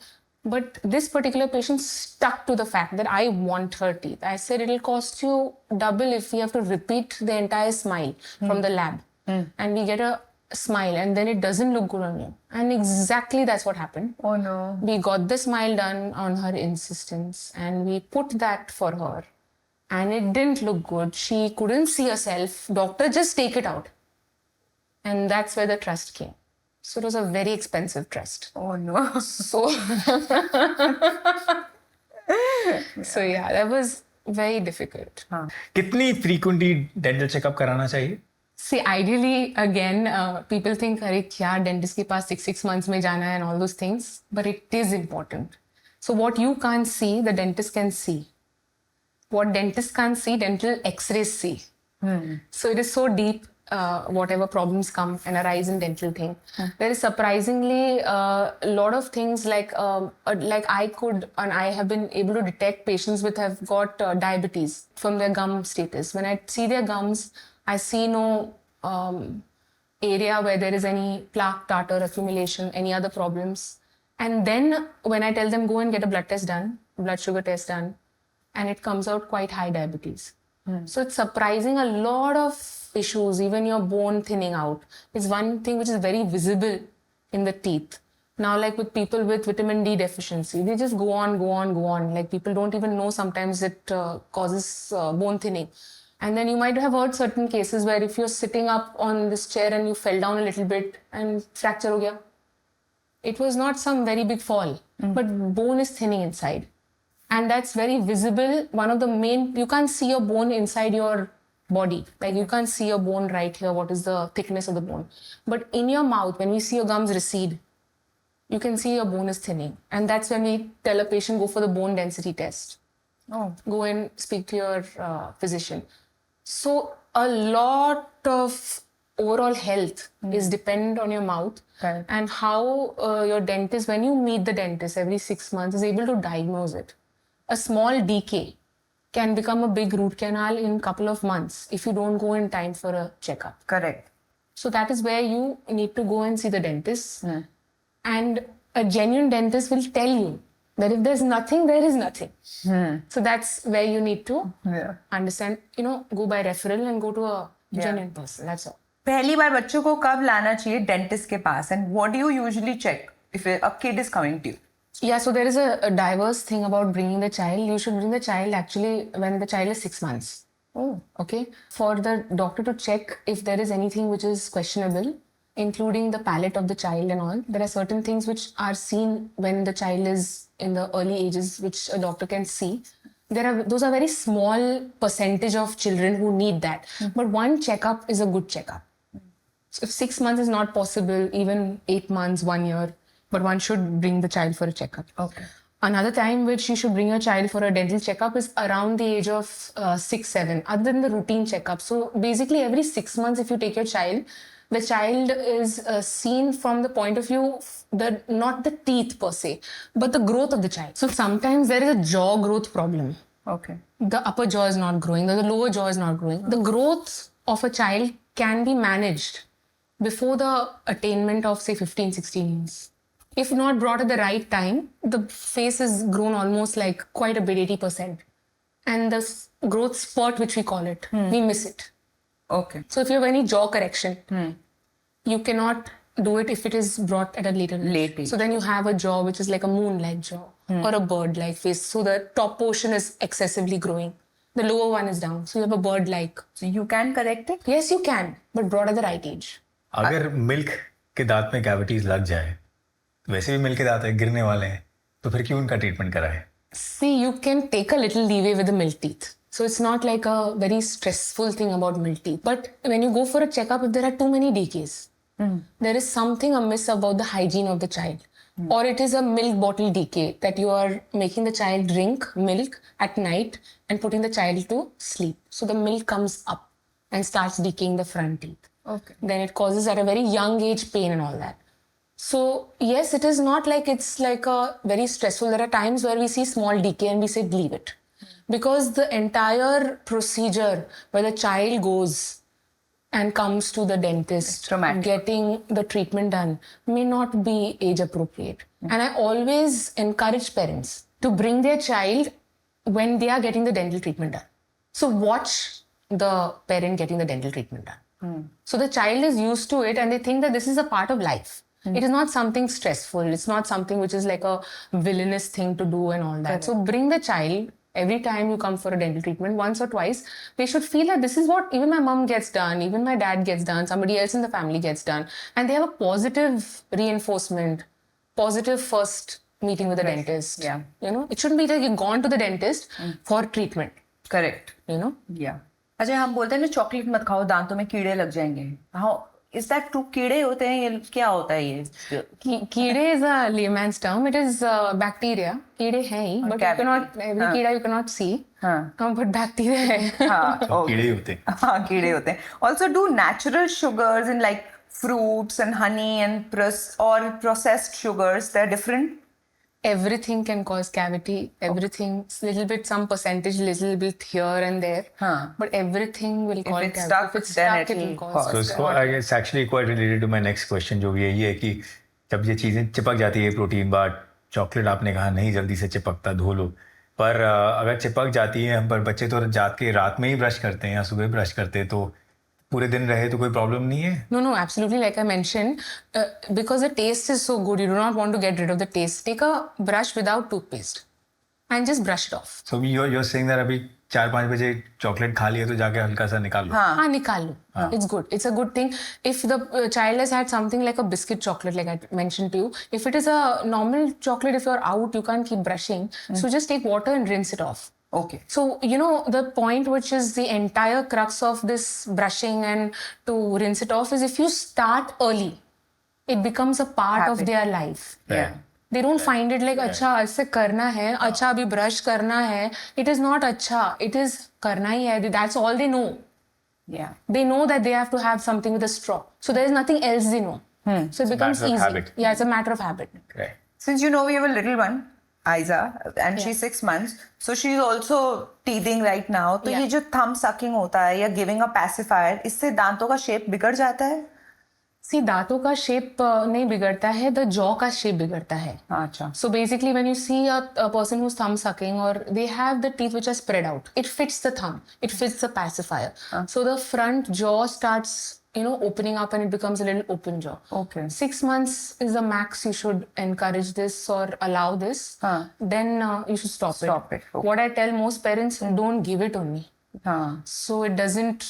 But this particular patient stuck to the fact that I want her teeth. I said it'll cost you double if we have to repeat the entire smile from the lab. And we get a smile and then it doesn't look good on you. And exactly that's what happened. Oh no. We got the smile done on her insistence and we put that for her. And it didn't look good. She couldn't see herself. Doctor, just take it out. And that's where the trust came. So it was a very expensive trust. Oh no. So yeah, that was very difficult. कितनी frequently dental checkup कराना चाहिए? See, ideally, again, people think, अरे क्या dentist के पास 6 months में जाना है and all those things. But it is important. So what you can't see, the dentist can see. What dentists can't see, dental x-rays see. So it is so deep. Whatever problems come and arise in dental thing. There is surprisingly a lot of things like I have been able to detect patients have got diabetes from their gum status. When I see their gums, I see no area where there is any plaque, tartar accumulation, any other problems. And then when I tell them go and get a blood test done, blood sugar test done, and it comes out quite high diabetes. So it's surprising a lot of issues, even your bone thinning out is one thing which is very visible in the teeth. Now, like with people with vitamin D deficiency, they just go on, go on, go on. Like people don't even know sometimes it causes bone thinning. And then you might have heard certain cases where if you're sitting up on this chair and you fell down a little bit and fracture ho gaya. It was not some very big fall, but bone is thinning inside. And that's very visible. One of the main, you can't see your bone inside your body. Like you can't see your bone right here, what is the thickness of the bone. But in your mouth, when we see your gums recede, you can see your bone is thinning. And that's when we tell a patient, go for the bone density test. Oh. Go and speak to your physician. So a lot of overall health is dependent on your mouth. Correct. And how your dentist, when you meet the dentist every 6 months, is able to diagnose it. A small decay can become a big root canal in a couple of months if you don't go in time for a checkup. Correct. So that is where you need to go and see the dentist. And a genuine dentist will tell you that if there's nothing, there is nothing. So that's where you need to understand, go by referral and go to a genuine person. That's all. पहली बार बच्चों को कब लाना चाहिए dentist के पास and what do you usually check if a kid is coming to you? Yeah, so there is a diverse thing about bringing the child. You should bring the child actually when the child is 6 months. Oh. Okay. For the doctor to check if there is anything which is questionable, including the palate of the child and all. There are certain things which are seen when the child is in the early ages, which a doctor can see. Those are very small percentage of children who need that. But one checkup is a good checkup. So if 6 months is not possible, even 8 months, 1 year, but one should bring the child for a checkup. Okay. Another time which you should bring your child for a dental checkup is around the age of 6, 7, other than the routine checkup. So basically every 6 months, if you take your child, the child is seen from the point of view, not the teeth per se, but the growth of the child. So sometimes there is a jaw growth problem. Okay. The upper jaw is not growing, the lower jaw is not growing. The growth of a child can be managed before the attainment of say 15, 16 years. If not brought at the right time, the face has grown almost like quite a bit, 80%. And the growth spurt, which we call it, we miss it. Okay. So if you have any jaw correction, you cannot do it if it is brought at a later Late age. So then you have a jaw which is like a moon-like jaw or a bird-like face. So the top portion is excessively growing. The lower one is down. So you have a bird-like. So you can correct it? Yes, you can, but brought at the right age. अगर milk के दांत में cavities लग जाए, वैसे भी milk के दांत गिरने वाले हैं, तो फिर क्यों उनका ट्रीटमेंट कराएं? See, you can take a little leeway with the milk teeth. So it's not like a very stressful thing about milk teeth. But when you go for a checkup, if there are too many decays, there is something amiss about the hygiene of the child. Or it is a milk bottle decay that you are making the child drink milk at night and putting the child to sleep. So the milk comes up and starts decaying the front teeth. Okay. Then it causes at a very young age pain and all that. So yes, it is not like it's like a very stressful. There are times where we see small decay and we say leave it. Because the entire procedure where the child goes and comes to the dentist, Traumatic. getting the treatment done may not be age appropriate. And I always encourage parents to bring their child when they are getting the dental treatment done. So watch the parent getting the dental treatment done. So the child is used to it and they think that this is a part of life. It is not something stressful. It's not something which is like a villainous thing to do and all that. Correct. So bring the child every time you come for a dental treatment, once or twice. They should feel that this is what even my mom gets done, even my dad gets done, somebody else in the family gets done. And they have a positive reinforcement, positive first meeting with the dentist. Yeah. It shouldn't be like you've gone to the dentist for treatment. Correct. Yeah. अच्छा हम बोलते हैं ना chocolate मत खाओ दांतों में कीड़े लग जाएंगे. How is that true? कीड़े होते हैं, ये क्या होता है ये? कीड़े is a layman's term. It is bacteria. कीड़े हैं ही, but you cannot every कीड़ा you cannot see. But bacteria है. कीड़े होते हैं. हाँ कीड़े होते हैं. Also do natural sugars in like fruits and honey and or processed sugars. They're different. Everything can cause cavity. Everything, little bit, some percentage, little bit here and there. But everything will cause it's cavity. stuck, If it's then stuck, it it will will cause. So it's actually quite related to my next question, जो भी यही है कि जब ये चीज़ें चिपक जाती है प्रोटीन बार, चॉकलेट आपने कहा नहीं जल्दी से चिपकता, धो लो. पर अगर चिपक जाती है हम पर बच्चे तो जात के रात में ही ब्रश करते हैं या सुबह ब्रश करते हैं तो पूरे दिन रहे तो कोई प्रॉब्लम नहीं है? No, no, absolutely. Like I mentioned, because the taste is so good, you do not want to get rid of the taste. Take a brush without toothpaste and just brush it off. So you're saying that अभी 4-5 बजे chocolate खा लिया तो जाके हल्का सा निकाल लो. हाँ, निकाल लो. It's good. It's a good thing. If the child has had something like a biscuit chocolate, like I mentioned to you, if it is a normal chocolate, if you're out, you can't keep brushing. So just take water and rinse it off. Okay. So, you know, the point which is the entire crux of this brushing and to rinse it off is if you start early, it becomes a part of Habit. their life. Yeah. They don't find it like, अच्छा ऐसे करना है, अच्छा अभी brush करना है. It is not अच्छा. It is करना ही है. That's all they know. Yeah. They know that they have to have something with a straw. So there is nothing else they know. So it becomes matter of easy. habit. Yeah, it's a matter of habit. Right. Since you know we have a little one, Aiza, and she's 6 months, so she's also teething right now. तो Yeah. ये जो thumb sucking होता है या giving a pacifier, इससे दांतों का shape बिगड़ जाता है? See, दांतों का shape नहीं बिगड़ता है, the jaw का shape बिगड़ता है. अच्छा. So basically, when you see a person who's thumb sucking, or they have the teeth which are spread out, it fits the thumb, it fits the pacifier. So the front jaw starts, you know, opening up and it becomes a little open jaw. Okay. 6 months is the max you should encourage this or allow this. Then you should stop it. Stop it. Okay. What I tell most parents, don't give it only. हाँ. So it doesn't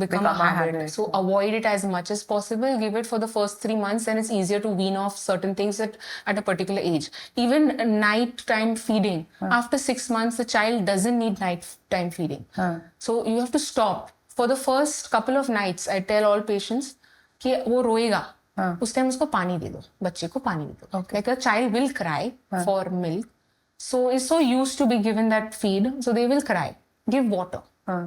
become a a habit. habit. So avoid it as much as possible. Give it for the first 3 months, then it's easier to wean off certain things at a particular age. Even nighttime feeding. After 6 months, the child doesn't need nighttime feeding. So you have to stop. For the first couple of nights, I tell all patients कि वो रोएगा. उस time उसको पानी दे दो, बच्चे को पानी दे दो. Like a child will cry for milk. So is so used to be given that feed, so they will cry. Give water.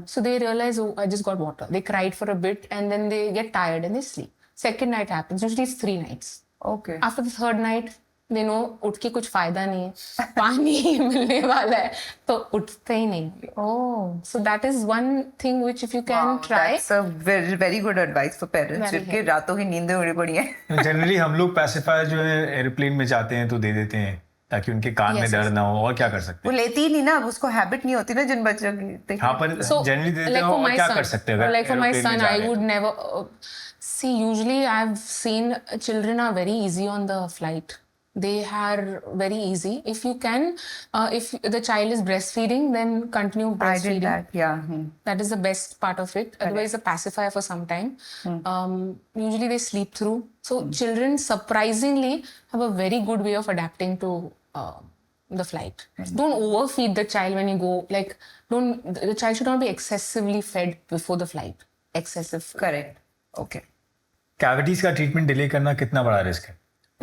So they realize, oh, I just got water. They cried for a bit and then they get tired and they sleep. Second night happens. Usually it's 3 nights. Okay. After the third night, they know उठ के कुछ फायदा नहीं है. पानी मिलने वाला है तो उठते ही नहीं. Oh. So that is one thing which if you can Wow, try. That's a very very good advice for parents. Very जिनके रातों की नींदें उड़ी पड़ी हैं. जनरली हम लोग पैसिफायर जो है एयरप्लेन में जाते हैं तो दे देते हैं ताकि उनके कान में Yes, दर्द ना हो. और क्या कर सकते वो लेती ही नहीं ना, उसको हैबिट नहीं होती ना जिन बच्चों की. हैं? हाँ, पर So, जनरली देते हैं. like for और my क्या son, कर सकते हैं अगर like for my aeroplane में son, जा I रहे हैं would तो? never see. Usually, I've seen children are very easy on the flight. They are very easy. If you can, if the child is breastfeeding, then continue I breastfeeding. did that. Yeah. That is the best part of it. Otherwise, a pacifier for some time. Usually, they sleep through. So, children surprisingly have a very good way of adapting to the flight. Don't overfeed the child when you go. Like, the child should not be excessively fed before the flight. Excessive. Correct. Okay. Cavities का treatment delay करना कितना बड़ा risk है?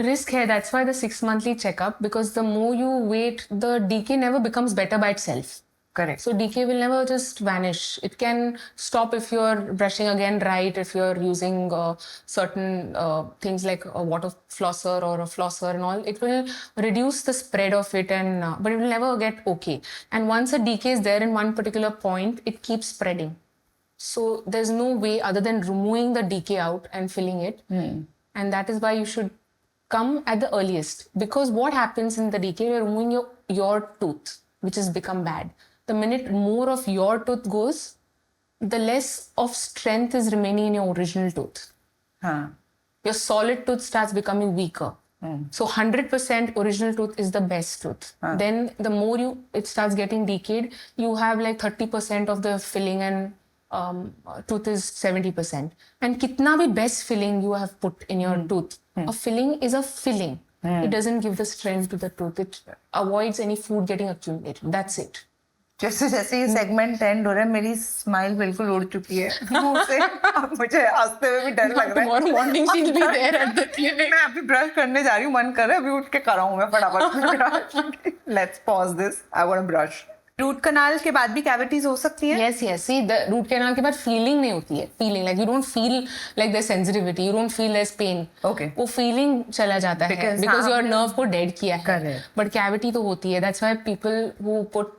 Risk hai, that's why the 6 monthly checkup, because the more you wait, the decay never becomes better by itself. Correct. So decay will never just vanish. It can stop if you're brushing again right, if you're using certain things like a water flosser or a flosser and all. It will reduce the spread of it, and but it will never get okay. And once a decay is there in one particular point, it keeps spreading. So there's no way other than removing the decay out and filling it. And that is why you should come at the earliest. Because what happens in the decay, you're removing your tooth, which has become bad. The minute more of your tooth goes, the less of strength is remaining in your original tooth. हाँ. Your solid tooth starts becoming weaker. So 100% original tooth is the best tooth. Then the more it starts getting decayed, you have like 30% of the filling and tooth is 70%. And kitna bhi best filling you have put in your tooth. A filling is a filling. It doesn't give the strength to the tooth. It avoids any food getting accumulated. That's it. जैसे जैसे ये segment and हो रहा है, मेरी smile बिल्कुल उड़ चुकी है मुंह से. अब मुझे हंसते हुए भी डर लग रहा है. Tomorrow morning she'll be there at the clinic. मैं अभी ब्रश करने जा रही हूँ, मन कर रहा है अभी उठ के कराऊँ मैं फटाफट. Let's pause this. I want to brush. Root canal के बाद भी कैविटीज हो सकती हैं? Yes, yes. See, the root canal के बाद feeling नहीं होती है. Feeling like you don't feel like there's sensitivity. You don't feel there's pain. Okay. वो feeling चला जाता है because your nerve को dead किया है. Correct. But cavity तो होती है. That's why people who put,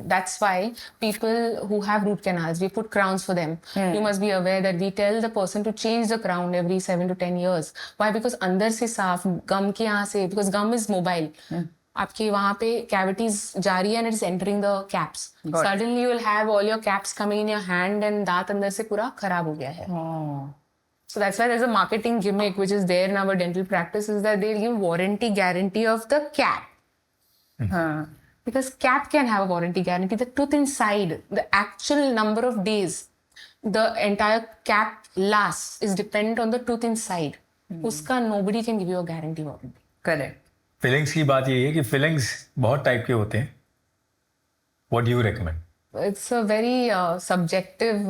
that's why people who have root canals, we put crowns for them. You must be aware that we tell the person to change the crown every 7 to 10 years. Why? Because अंदर से साफ, gum के यहाँ से, because gum is mobile. आपकी वहाँ पे cavities जा रही है and it's entering the caps. Got it. Suddenly you will have all your caps coming in your hand and दांत अंदर से पूरा खराब हो गया है. So that's why there's a marketing gimmick which is there in our dental practice is that they'll give warranty guarantee of the cap. Because cap can have a warranty guarantee. The tooth inside, the actual number of days the entire cap lasts is dependent on the tooth inside. उसका nobody can give you a guarantee warranty. Correct. Fillings की बात यही है कि fillings बहुत type के होते हैं. What do you recommend? It's a very subjective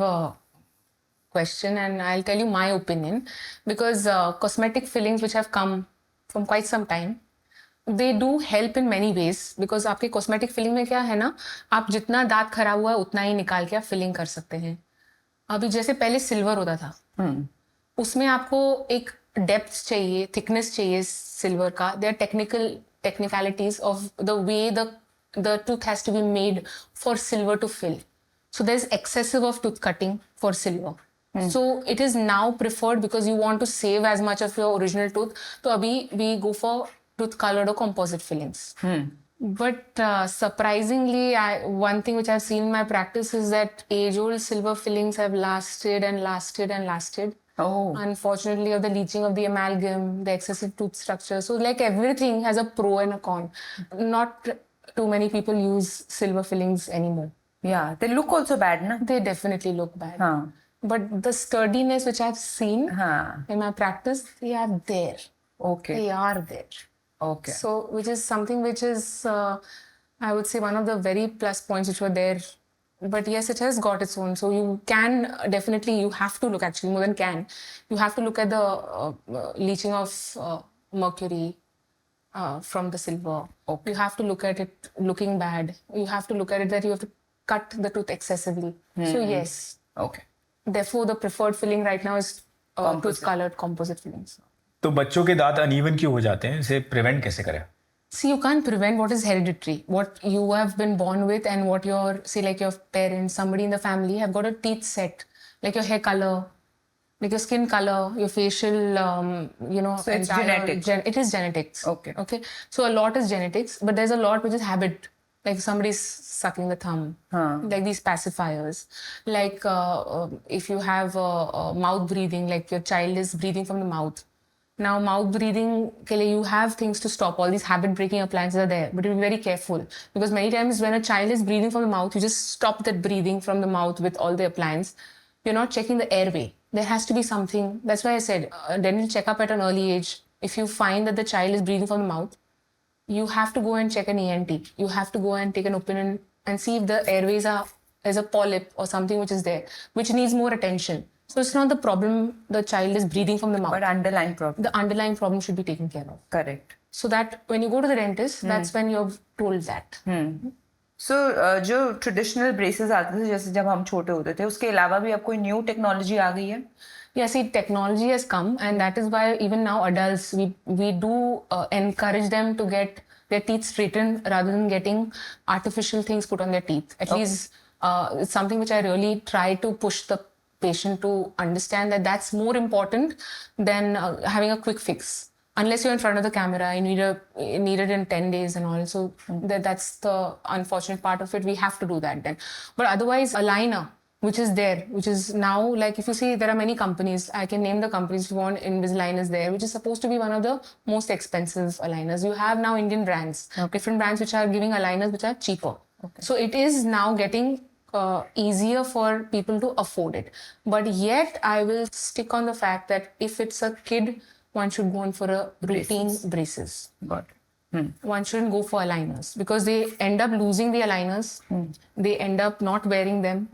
question, and I'll tell you my opinion because cosmetic fillings which have come from quite some time, they do help in many ways because आपके cosmetic filling में क्या है ना, आप जितना दांत खराब हुआ है उतना ही निकाल के आप filling कर सकते हैं. अभी जैसे पहले सिल्वर होता था, उसमें आपको एक डेप्थ चाहिए, थिकनेस चाहिए सिल्वर का. There technicalities of the way the tooth has to be made for silver to fill. So there is excessive of tooth cutting for silver. So it is now preferred because you want to save as much of your original tooth. तो अभी we go for tooth colored or composite fillings. But surprisingly, one thing which I've seen in my practice is that age-old silver fillings have lasted and lasted and lasted. Oh. Unfortunately, of the leaching of the amalgam, the excessive tooth structure. So like everything has a pro and a con. Not too many people use silver fillings anymore. Yeah, they look also bad, na? They definitely look bad. But the sturdiness which I've seen in my practice, they are there. Okay. They are there. Okay. So, which is something which is, I would say, one of the very plus points which were there. But yes, it has got its own. So you can definitely, you have to look actually more than can. You have to look at the leaching of mercury from the silver. Okay. You have to look at it looking bad. You have to look at it that you have to cut the tooth excessively. So yes. Okay. Therefore, the preferred filling right now is tooth-colored composite fillings. तो बच्चों के दांत uneven क्यों हो जाते हैं? इसे prevent कैसे करें? See, you can't prevent what is hereditary, what you have been born with, and what your, say, like your parents, somebody in the family have got a teeth set, like your hair color, like your skin color, your facial, So it's genetics. It is genetics. Okay. Okay. So a lot is genetics, but there's a lot which is habit. Like somebody's sucking the thumb, like these pacifiers. Like if you have mouth breathing, like your child is breathing from the mouth. Now, mouth breathing, you have things to stop. All these habit-breaking appliances are there, but you be very careful because many times when a child is breathing from the mouth, you just stop that breathing from the mouth with all the appliance. You're not checking the airway. There has to be something. That's why I said dental checkup at an early age. If you find that the child is breathing from the mouth, you have to go and check an ENT. You have to go and take an opinion and see if the airways there's a polyp or something which is there, which needs more attention. So it's not the problem the child is breathing from the mouth. But underlying problem. The underlying problem should be taken care of. Correct. So that when you go to the dentist, that's when you're told that. So जो traditional braces आते थे जैसे जब हम छोटे होते थे उसके अलावा भी अब कोई new technology आ गई है? Yeah, see, technology has come, and that is why even now adults, we do encourage them to get their teeth straightened rather than getting artificial things put on their teeth. At least it's something which I really try to push the patient to understand that that's more important than having a quick fix. Unless you're in front of the camera, you need it in 10 days and all. So that's the unfortunate part of it. We have to do that then. But otherwise, aligner, which is there, which is now, like if you see, there are many companies. I can name the companies if you want. Invisalign is there, which is supposed to be one of the most expensive aligners. You have now Indian brands, different brands which are giving aligners which are cheaper. Okay. So it is now getting easier for people to afford it. But yet, I will stick on the fact that if it's a kid, one should go in for a routine braces. Got it. One shouldn't go for aligners because they end up losing the aligners. They end up not wearing them.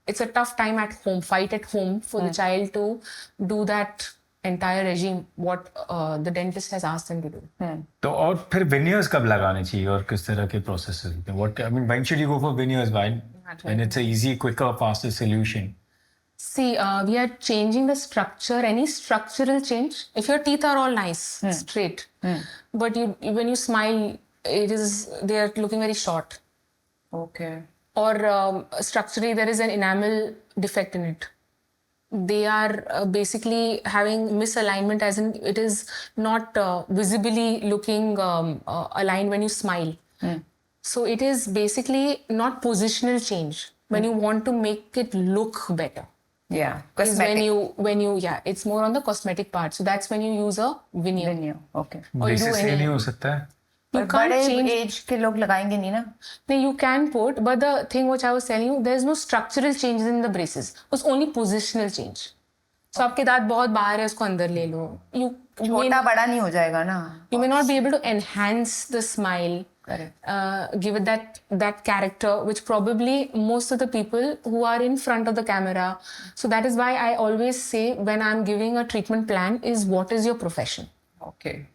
It's a tough time at home, fight at home for the child to do that entire regime, what the dentist has asked them to do. तो और फिर veneers कब लगाने चाहिए और किस तरह के processes होते हैं? What I mean, when should you go for veneers? When it's a easy, quicker, faster solution. See, we are changing the structure. Any structural change, if your teeth are all nice, straight, but when you smile, they are looking very short. Okay. Or structurally, there is an enamel defect in it. they are basically having misalignment, as in it is not visibly looking aligned when you smile. So it is basically not positional change. When you want to make it look better, Yeah, is cosmetic. when you it's more on the cosmetic part. So that's when you use a veneer. Veneer, okay. Or you do braces से any. नहीं हो सकता है? You पर can't बड़े change. As के लोग लगाएंगे नहीं ना. No, you can put, but the thing which I was telling you, there's no structural changes in the braces. It's only positional change. So आपके दांत बहुत बाहर है, उसको अंदर ले लो. You छोटा बड़ा नहीं हो जाएगा ना. you may not be able to enhance the smile. Correct. Give it that character, which probably most of the people who are in front of the camera. So that is why I always say when I'm giving a treatment plan is what is your profession. Okay.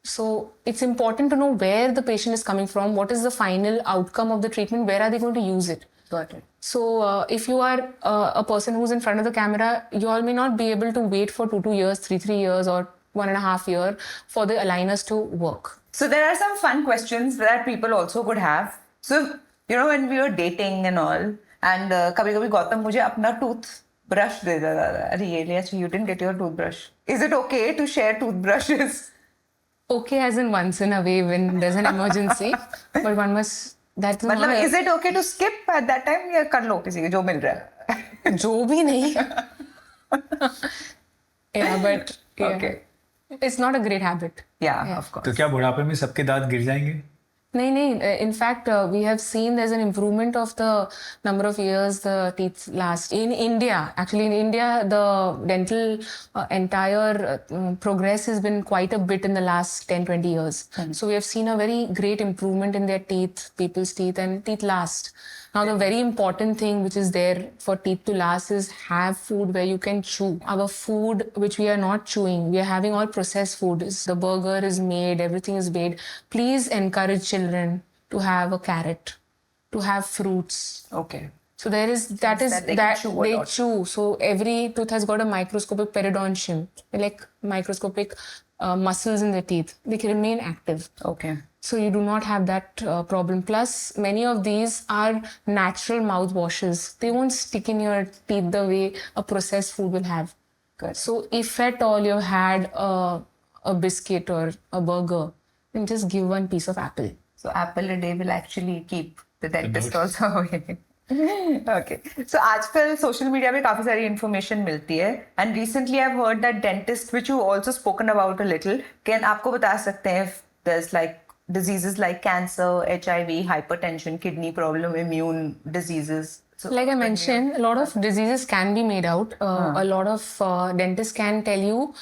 So it's important to know where the patient is coming from, what is the final outcome of the treatment, where are they going to use it. Got it. So if you are a person who's in front of the camera, you all may not be able to wait for 2 years, 3 years, or 1.5 years for the aligners to work. So there are some fun questions that people also could have. So, you know, when we were dating and all, and कभी-कभी गौतम मुझे अपना toothbrush दे देता था. अरे ये लिया, you didn't get your toothbrush. Is it okay to share toothbrushes? Okay, as in once in a way when there's an emergency, but one must. That's not मतलब a- is it okay to skip at that time या कर लो किसी के जो मिल रहा है? जो भी नहीं. Yeah, but yeah. Okay. It's not a great habit. Yeah, of course. तो क्या बुढ़ापे में सबके दांत गिर जाएंगे? नहीं. In fact, we have seen there's an improvement of the number of years the teeth last. In India, the dental entire progress has been quite a bit in the last 10-20 years. So we have seen a very great improvement in their teeth, people's teeth, and teeth last. Now, the very important thing which is there for teeth to last is have food where you can chew. Our food, which we are not chewing, we are having all processed food. The burger is made, everything is made. Please encourage children to have a carrot, to have fruits. Okay. So there is that they can chew a they lot. chew. So every tooth has got a microscopic periodontium, like microscopic muscles in the teeth. They can remain active. Okay. So you do not have that problem. Plus, many of these are natural mouthwashes. They won't stick in your teeth the way a processed food will have. Good. So if at all you had a biscuit or a burger, then just give one piece of apple. So apple a day will actually keep the dentist also away. Okay. So आजकल social media पे काफी सारी information मिलती है. And recently I've heard that dentists, which you also spoken about a little, can आपको बता सकते हैं if there's like diseases like cancer, HIV, hypertension, kidney problem, immune diseases. So Like I mentioned, a lot of diseases can be made out. A lot of dentists can tell you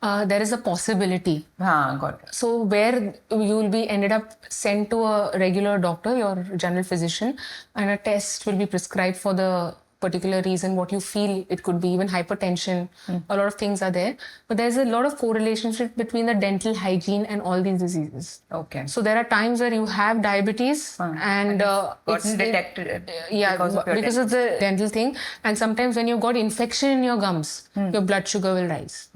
there is a possibility. हाँ, got it. So where you will be ended up sent to a regular doctor, your general physician, and a test will be prescribed for the particular reason, what you feel it could be, even hypertension. A lot of things are there. But there's a lot of correlation between the dental hygiene and all these diseases. Okay. So there are times where you have diabetes and Gotten detected yeah, because of of the dental thing. And sometimes when you've got infection in your gums, your blood sugar will rise.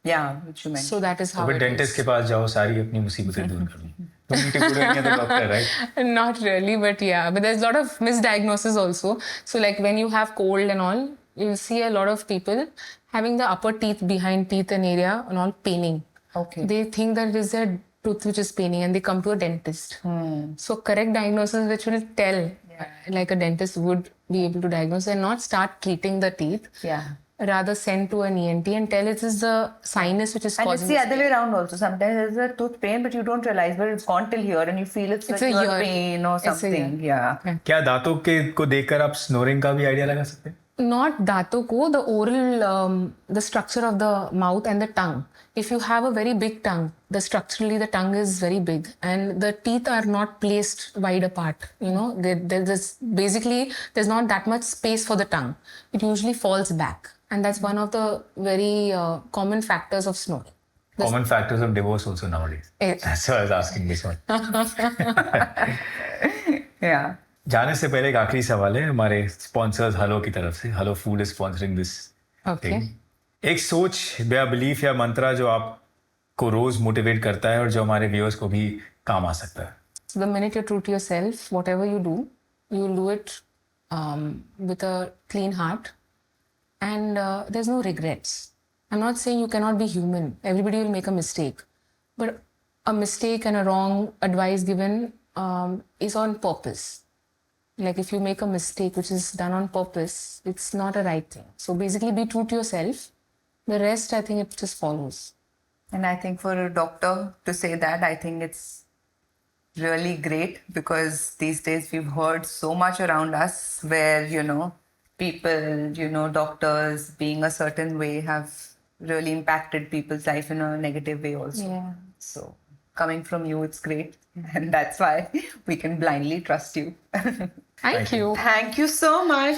Yeah, which you mentioned. So that is how तो it dentist is. के पास जाओ, सारी अपनी मुसीबतें दूर कर लो. Doctor, right? Not really, but yeah. But there's a lot of misdiagnosis also. So like when you have cold and all, you'll see a lot of people having the upper teeth, behind teeth and area and all paining. Okay. They think that it is their tooth which is paining and they come to a dentist. So correct diagnosis which will tell, like a dentist would be able to diagnose and not start treating the teeth. Yeah. Rather send to an ENT and tell it is the sinus which is And causing it's the this other way around also. Sometimes there's a tooth pain, but you don't realize, but it's gone till here, and you feel it's It's like a your ear. pain or It's a something. ear. Yeah. क्या दांतों के को देखकर आप snoring का भी idea लगा सकते हैं? Not dato ko, the oral, the structure of the mouth and the tongue. If you have a very big tongue, structurally the tongue is very big and the teeth are not placed wide apart. You know, there's not that much space for the tongue. It usually falls back. And that's one of the very common factors of snoring. Common factors of divorce also nowadays. That's why I was asking this one. Yeah. जाने से पहले एक आखिरी सवाल है हमारे sponsors hello की तरफ से. Hello food is sponsoring this thing. एक सोच या बिलीफ या मंत्रा जो आपको रोज मोटिवेट करता है और जो हमारे व्यूअर्स को भी काम आ सकता है. So the minute you're true to yourself, whatever you do, you'll do it with a clean heart and there's no regrets. I'm not saying you cannot be human. Everybody will make a mistake, but a mistake and a wrong advice given is on purpose. Like if you make a mistake which is done on purpose, it's not a right thing. So basically be true to yourself. The rest, I think it just follows. And I think for a doctor to say that, I think it's really great, because these days we've heard so much around us where, people, doctors being a certain way have really impacted people's life in a negative way also. Yeah. So coming from you, it's great. And that's why we can blindly trust you. Thank you. Thank you so much.